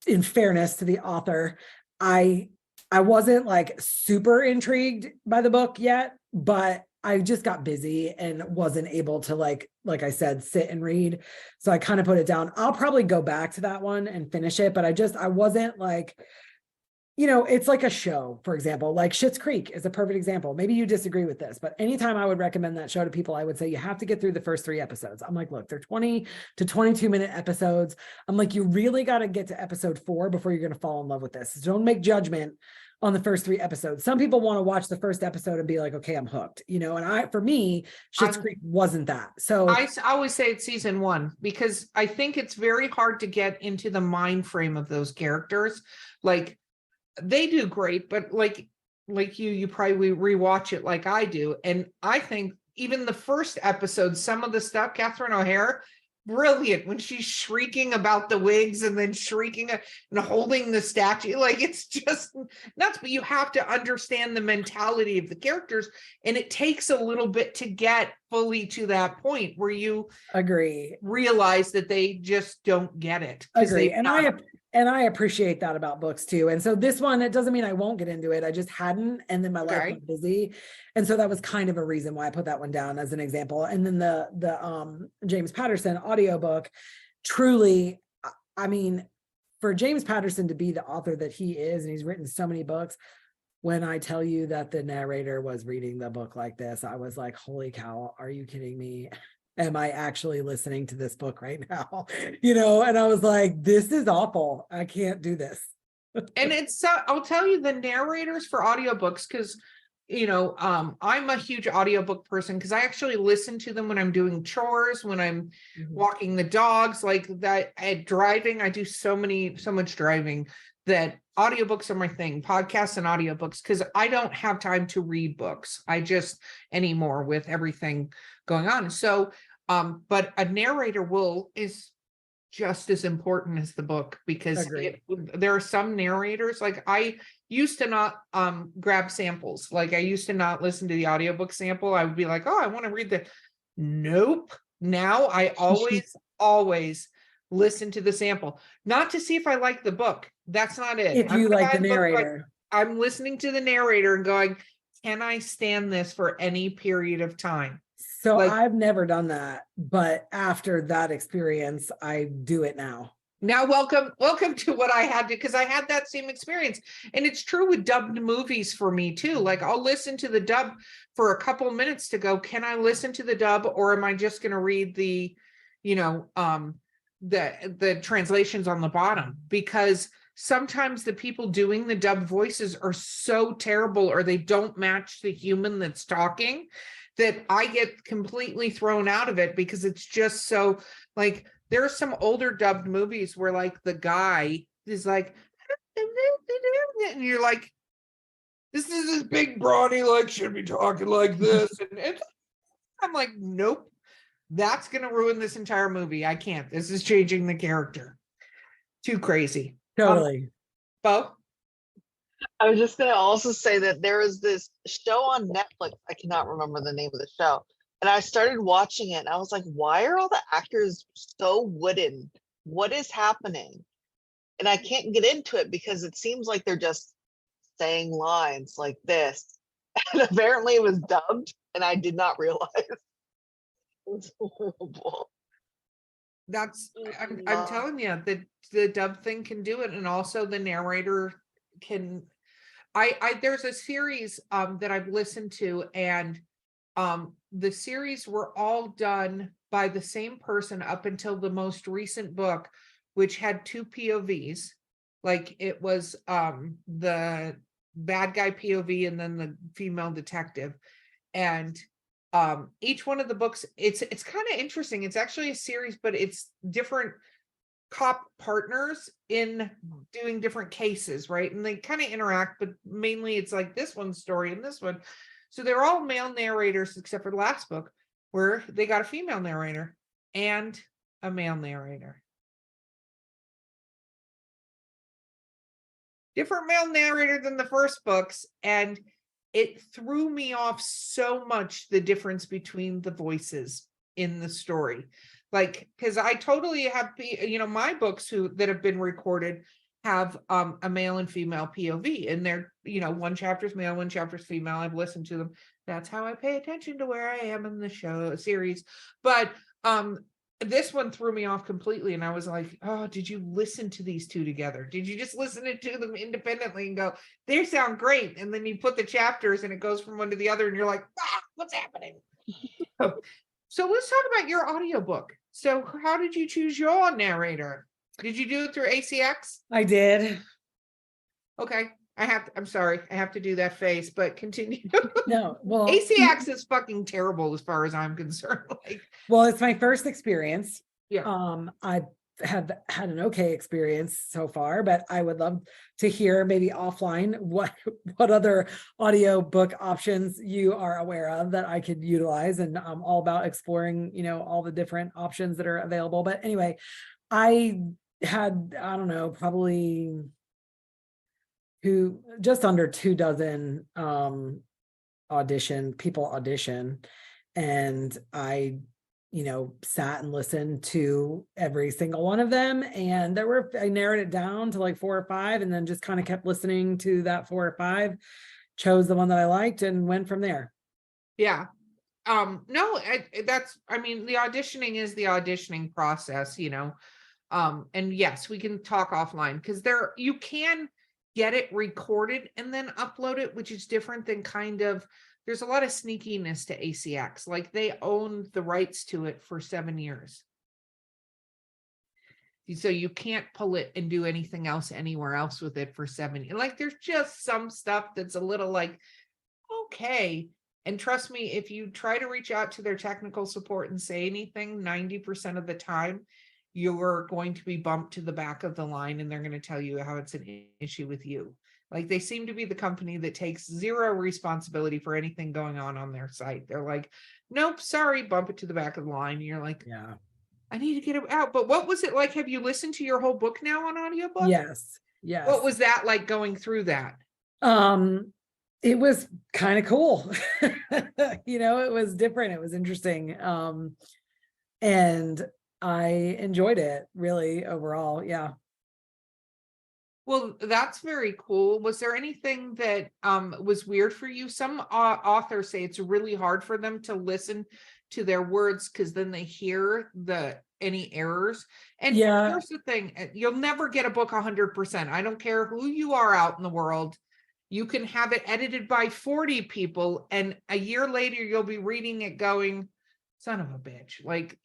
in fairness to the author, I wasn't like super intrigued by the book yet, but I just got busy and wasn't able to like I said, sit and read. So I kind of put it down. I'll probably go back to that one and finish it, but I wasn't like, it's like a show, for example, like Schitt's Creek is a perfect example. Maybe you disagree with this, but anytime I would recommend that show to people, I would say, you have to get through the first 3 episodes. I'm like, look, they're 20 to 22-minute episodes. I'm like, you really got to get to episode 4 before you're going to fall in love with this. So don't make judgment on the first 3 episodes. Some people want to watch the first episode and be like, okay, I'm hooked, and for me, Schitt's Creek wasn't that. So I always say it's season 1, because I think it's very hard to get into the mind frame of those characters. Like, they do great, but like you probably rewatch it like I do. And I think even the first episode, some of the stuff, Catherine O'Hara, brilliant when she's shrieking about the wigs and then shrieking and holding the statue. Like, it's just nuts, but you have to understand the mentality of the characters. And it takes a little bit to get fully to that point where you realize that they just don't get it. Agree. And I appreciate that about books too. And so this one, it doesn't mean I won't get into it. I just hadn't. And then my life was busy. And so that was kind of a reason why I put that one down as an example. And then the James Patterson audiobook, truly, I mean, for James Patterson to be the author that he is, and he's written so many books, when I tell you that the narrator was reading the book like this, I was like, holy cow, are you kidding me? Am I actually listening to this book right now? And I was like, this is awful. I can't do this. And it's, I'll tell you, the narrators for audiobooks, because, I'm a huge audiobook person because I actually listen to them when I'm doing chores, when I'm walking the dogs, like that. At driving, I do so much driving that audiobooks are my thing, podcasts and audiobooks, because I don't have time to read books. I just anymore with everything going on. So, but a narrator is just as important as the book, because there are some narrators, like I used to not grab samples. Like I used to not listen to the audiobook sample. I would be like, oh, I want to read nope. Now I always listen to the sample, not to see if I like the book. That's not it. If you like the narrator, I'm listening to the narrator and going, can I stand this for any period of time? So I've never done that, but after that experience, I do it now. Now, welcome to what I had to, because I had that same experience. And it's true with dubbed movies for me too. Like I'll listen to the dub for a couple minutes to go, can I listen to the dub, or am I just going to read the the translations on the bottom, because sometimes the people doing the dubbed voices are so terrible, or they don't match the human that's talking, that I get completely thrown out of it, because it's just so, like, there are some older dubbed movies where like the guy is like, and you're like, this is this big brawny, like, should be talking like this. And I'm like, nope, that's going to ruin this entire movie. I can't. This is changing the character. Too crazy. Totally. Bo? I was just going to also say that there is this show on Netflix. I cannot remember the name of the show. And I started watching it and I was like, why are all the actors so wooden? What is happening? And I can't get into it because it seems like they're just saying lines like this. And apparently it was dubbed and I did not realize. It was horrible. That's, I'm telling you, the dub thing can do it. And also the narrator can, there's a series that I've listened to, and the series were all done by the same person up until the most recent book, which had 2 POVs. Like, it was the bad guy POV and then the female detective. And each one of the books, it's kind of interesting. It's actually a series, but it's different cop partners in doing different cases, right? And they kind of interact, but mainly it's like this one's story and this one. So they're all male narrators, except for the last book, where they got a female narrator and a male narrator. Different male narrator than the first books, and it threw me off so much, the difference between the voices in the story. Like, because I totally have, my books that have been recorded have a male and female POV, and they're, one chapter's male, one chapter's female. I've listened to them. That's how I pay attention to where I am in the series. But this one threw me off completely, and I was like, oh, did you listen to these two together? Did you just listen to them independently and go, they sound great? And then you put the chapters and it goes from one to the other and you're like, what's happening? So let's talk about your audiobook. So how did you choose your narrator? Did you do it through ACX? I did. Okay. I'm sorry. I have to do that face, but continue. No, well, ACX is fucking terrible as far as I'm concerned. Like, well, it's my first experience. Yeah. I have had an okay experience so far, but I would love to hear maybe offline what other audiobook options you are aware of that I could utilize. And I'm all about exploring, all the different options that are available. But anyway, I had, I don't know, probably just under 24 people audition, and I sat and listened to every single one of them, and I narrowed it down to like 4 or 5, and then just kind of kept listening to that 4 or 5, chose the one that I liked and went from there. Yeah. No, the auditioning is the auditioning process, and yes, we can talk offline, because you can get it recorded and then upload it, which is different than there's a lot of sneakiness to ACX. Like, they own the rights to it for 7 years. So you can't pull it and do anything else anywhere else with it for 7 years. Like, there's just some stuff that's a little like, okay. And trust me, if you try to reach out to their technical support and say anything, 90% of the time, you're going to be bumped to the back of the line, and they're going to tell you how it's an issue with you. Like, they seem to be the company that takes zero responsibility for anything going on their site. They're like, nope, sorry, bump it to the back of the line. And you're like, yeah, I need to get it out. But what was it like? Have you listened to your whole book now on audiobook? Yes. What was that like, going through that? It was kind of cool. It was different. It was interesting. And I enjoyed it really overall. Yeah. Well, that's very cool. Was there anything that was weird for you? Some authors say it's really hard for them to listen to their words, because then they hear any errors. And here's the thing, you'll never get a book 100%. I don't care who you are out in the world. You can have it edited by 40 people, and a year later you'll be reading it going, son of a bitch. Like,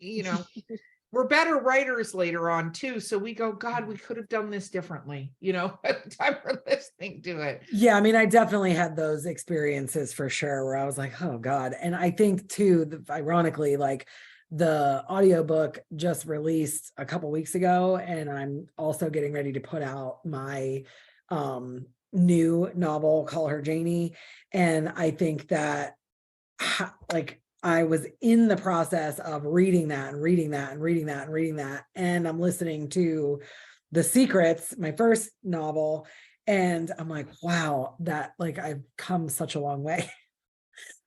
we're better writers later on too. So we go, God, we could have done this differently, at the time we're listening to it. Yeah, I mean, I definitely had those experiences for sure where I was like, oh God. And I think too, ironically, like the audiobook just released a couple weeks ago, and I'm also getting ready to put out my new novel, Call Her Janie. And I think that like I was in the process of reading that and reading that and reading that and reading that. And I'm listening to The Secrets, my first novel. And I'm like, wow, that like I've come such a long way.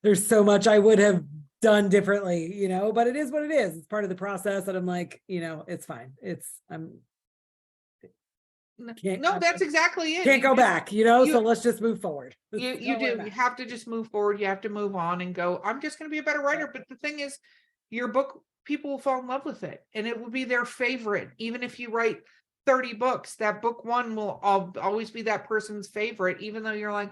There's so much I would have done differently, but it is what it is. It's part of the process. And I'm like, it's fine. No, that's exactly it. Can't go back, so let's just move forward. You do. You have to just move forward. You have to move on and go, I'm just going to be a better writer. But the thing is, your book, people will fall in love with it and it will be their favorite. Even if you write 30 books, that book one will always be that person's favorite, even though you're like,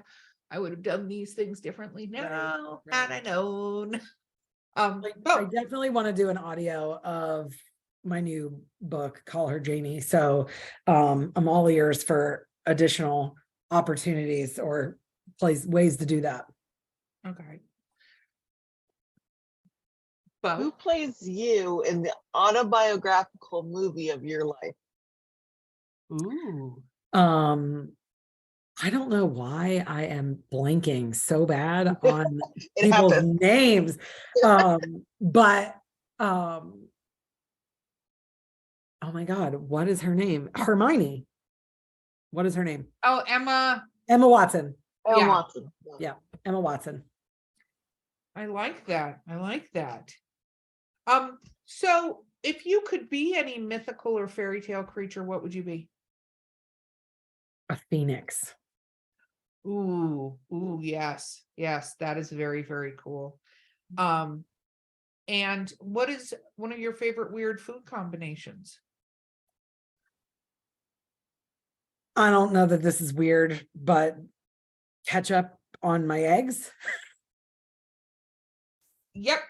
I would have done these things differently now had I known. I definitely want to do an audio of my new book, Call Her Janie. So I'm all ears for additional opportunities or ways to do that. Okay. Who plays you in the autobiographical movie of your life? Ooh. I don't know why I am blanking so bad on people's happens. names. But oh my God, what is her name? Hermione. What is her name? Oh, Emma Watson. Emma Yeah. Watson. Yeah, Emma Watson. I like that. So if you could be any mythical or fairy tale creature, what would you be? A phoenix. Ooh, yes, that is very, very cool. And what is one of your favorite weird food combinations? I don't know that this is weird, but ketchup on my eggs. Yep.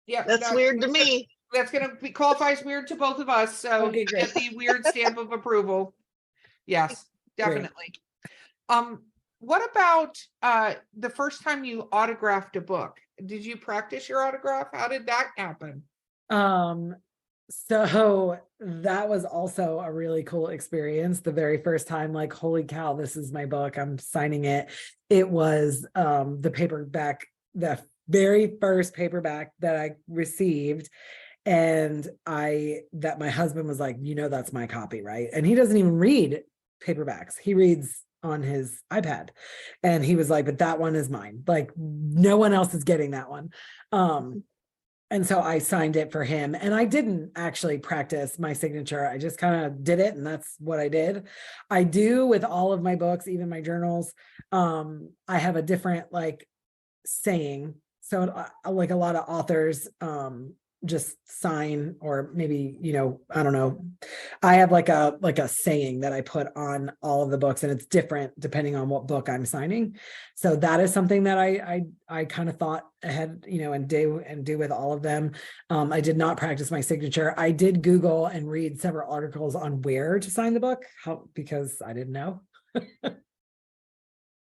That's weird to me. That's going to be qualifies weird to both of us. So Okay, you get the weird stamp of approval. Yes, definitely. Great. What about the first time you autographed a book? Did you practice your autograph? How did that happen? So that was also a really cool experience. The very first time, like, holy cow, this is my book, I'm signing it. It was the paperback, the very first paperback that I received. And that my husband was like, that's my copy, right? And he doesn't even read paperbacks. He reads on his iPad. And he was like, but that one is mine. Like, no one else is getting that one. And so I signed it for him, and I didn't actually practice my signature. I just kind of did it, and that's what I did. I do with all of my books, even my journals. I have a different saying. So like a lot of authors just sign, or maybe, I don't know. I have like a saying that I put on all of the books, and it's different depending on what book I'm signing. So that is something that I kind of thought ahead, and do with all of them. I did not practice my signature. I did Google and read several articles on where to sign the book, because I didn't know.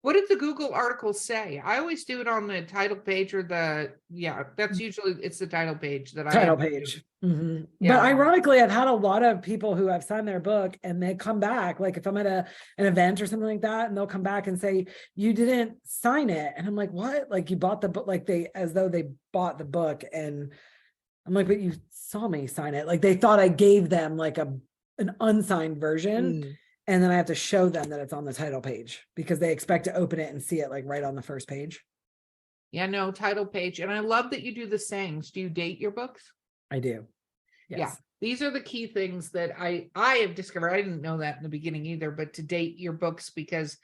What did the Google article say? I always do it on the title page or that's usually it's the title page that title page. Mm-hmm. Yeah. But ironically, I've had a lot of people who have signed their book and they come back, like if I'm at an event or something like that, and they'll come back and say, you didn't sign it. And I'm like, what? Like, you bought the book, as though they bought the book. And I'm like, but you saw me sign it. Like, they thought I gave them like an unsigned version. And then I have to show them that it's on the title page, because they expect to open it and see it like right on the first page. Yeah, no, title page. And I love that you do the sayings. Do you date your books? I do. Yes. Yeah. These are the key things that I have discovered. I didn't know that in the beginning either, but to date your books, because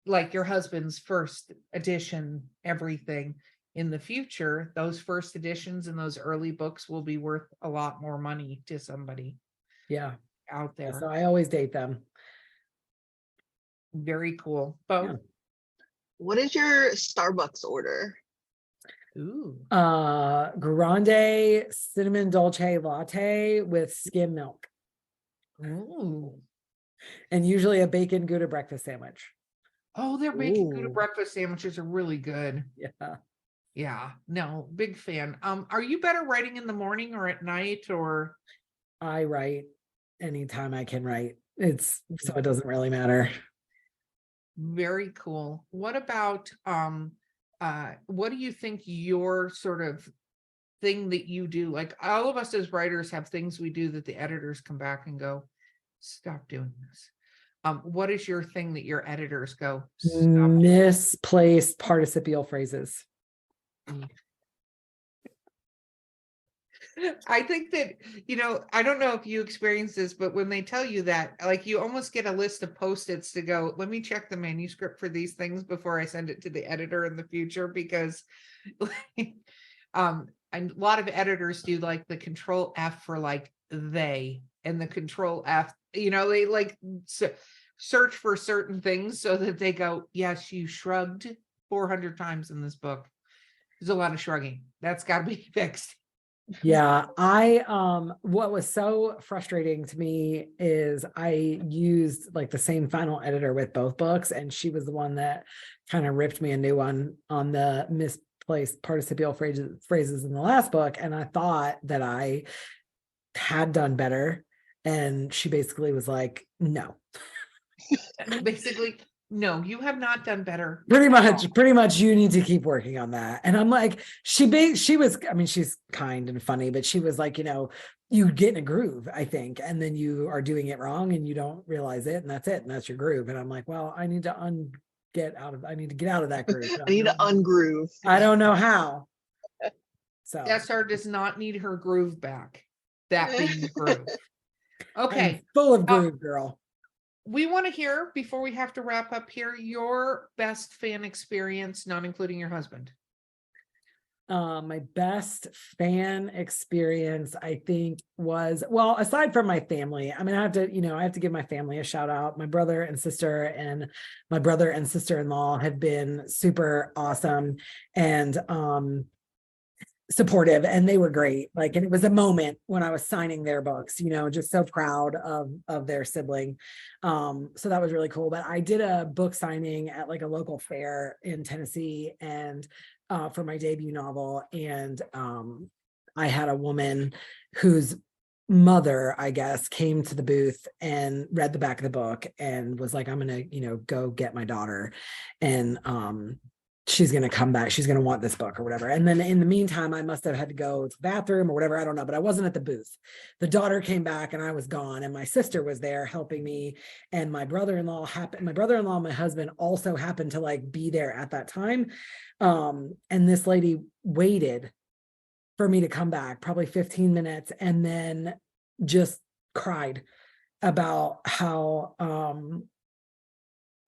like your husband's first edition, everything in the future, those first editions and those early books will be worth a lot more money to somebody. Yeah. Out there. So I always date them. Very cool. Bo, what is your Starbucks order? Ooh. Grande cinnamon dolce latte with skim milk, Ooh. and usually a bacon Gouda breakfast sandwich. Oh, their bacon Gouda Ooh. breakfast sandwiches are really good. Yeah. Yeah, no, big fan. Are you better writing in the morning or at night or? I write anytime I can write. So it doesn't really matter. Very cool. What about what do you think your sort of thing that you do? Like all of us as writers have things we do that the editors come back and go, stop doing this. What is your thing that your editors go, stop? Misplaced participial phrases. I think that, I don't know if you experience this, but when they tell you that, like you almost get a list of Post-its to go, let me check the manuscript for these things before I send it to the editor in the future, because and a lot of editors do like the Control F for like they, and the Control F, they like search for certain things so that they go, yes, you shrugged 400 times in this book. There's a lot of shrugging. That's got to be fixed. Yeah, what was so frustrating to me is I used like the same final editor with both books, and she was the one that kind of ripped me a new one on the misplaced participial phrases in the last book. And I thought that I had done better. And she basically was like, no. Basically, no, you have not done better. Pretty much you need to keep working on that. And I'm like, she was, I mean, she's kind and funny, but she was like, you get in a groove, I think, and then you are doing it wrong and you don't realize it, and that's it, and that's your groove. And I'm like, well, I need to get out of that groove. I need to ungroove. I don't know how. So SR does not need her groove back. That being the groove. Okay. I'm full of groove, girl. We want to hear, before we have to wrap up here, your best fan experience, not including your husband. My best fan experience, I think, was, well, aside from my family, I mean, I have to give my family a shout out. My brother and sister-in-law have been super awesome and supportive, and they were great. Like, and it was a moment when I was signing their books, just so proud of their sibling. So that was really cool. But I did a book signing at like a local fair in Tennessee, and for my debut novel. And I had a woman whose mother, I guess, came to the booth and read the back of the book and was like, I'm gonna, go get my daughter, and she's going to come back. She's going to want this book or whatever. And then in the meantime, I must have had to go to the bathroom or whatever. I don't know, but I wasn't at the booth. The daughter came back and I was gone, and my sister was there helping me. And my brother-in-law and my husband also happened to like be there at that time. And this lady waited for me to come back, probably 15 minutes, and then just cried about how,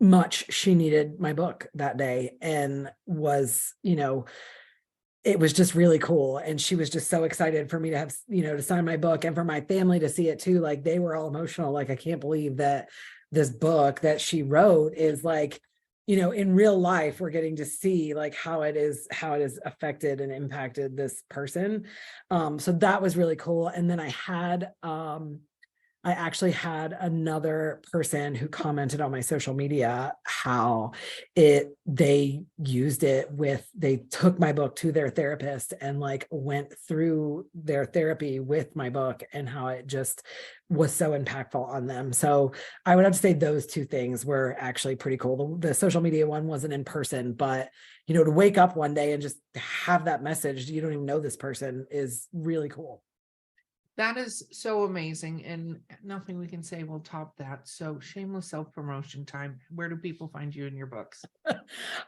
much she needed my book that day, and was, it was just really cool. And she was just so excited for me to have, to sign my book, and for my family to see it too. Like, they were all emotional. Like, I can't believe that this book that she wrote is like, in real life, we're getting to see like how it is affected and impacted this person. So that was really cool. And then I actually had another person who commented on my social media how they took my book to their therapist and like went through their therapy with my book, and how it just was so impactful on them. So I would have to say those two things were actually pretty cool. The social media one wasn't in person, but to wake up one day and just have that message, you don't even know this person, is really cool. That is so amazing, and nothing we can say will top that. So shameless self-promotion time. Where do people find you in your books?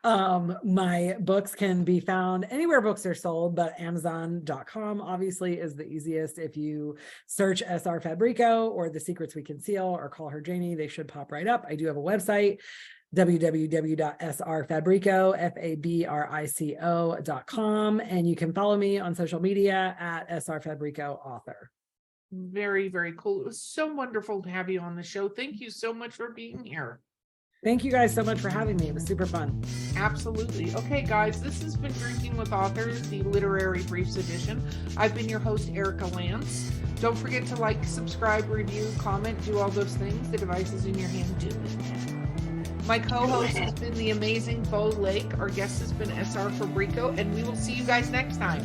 My books can be found anywhere books are sold, but Amazon.com obviously is the easiest. If you search SR Fabrico or The Secrets We Conceal or Call Her Janie, they should pop right up. I do have a website, www.srfabrico.com, and you can follow me on social media at SR Fabrico author. Very, very cool. It was so wonderful to have you on the show. Thank you so much for being here. Thank you guys so much for having me. It was super fun. Absolutely. Okay, guys, this has been Drinking with Authors, the Literary Briefs edition. I've been your host, Erica Lance. Don't forget to like, subscribe, review, comment, do all those things. The device is in your hand. Do it. My co-host has been the amazing Bo Lake. Our guest has been SR Fabrico, and we will see you guys next time.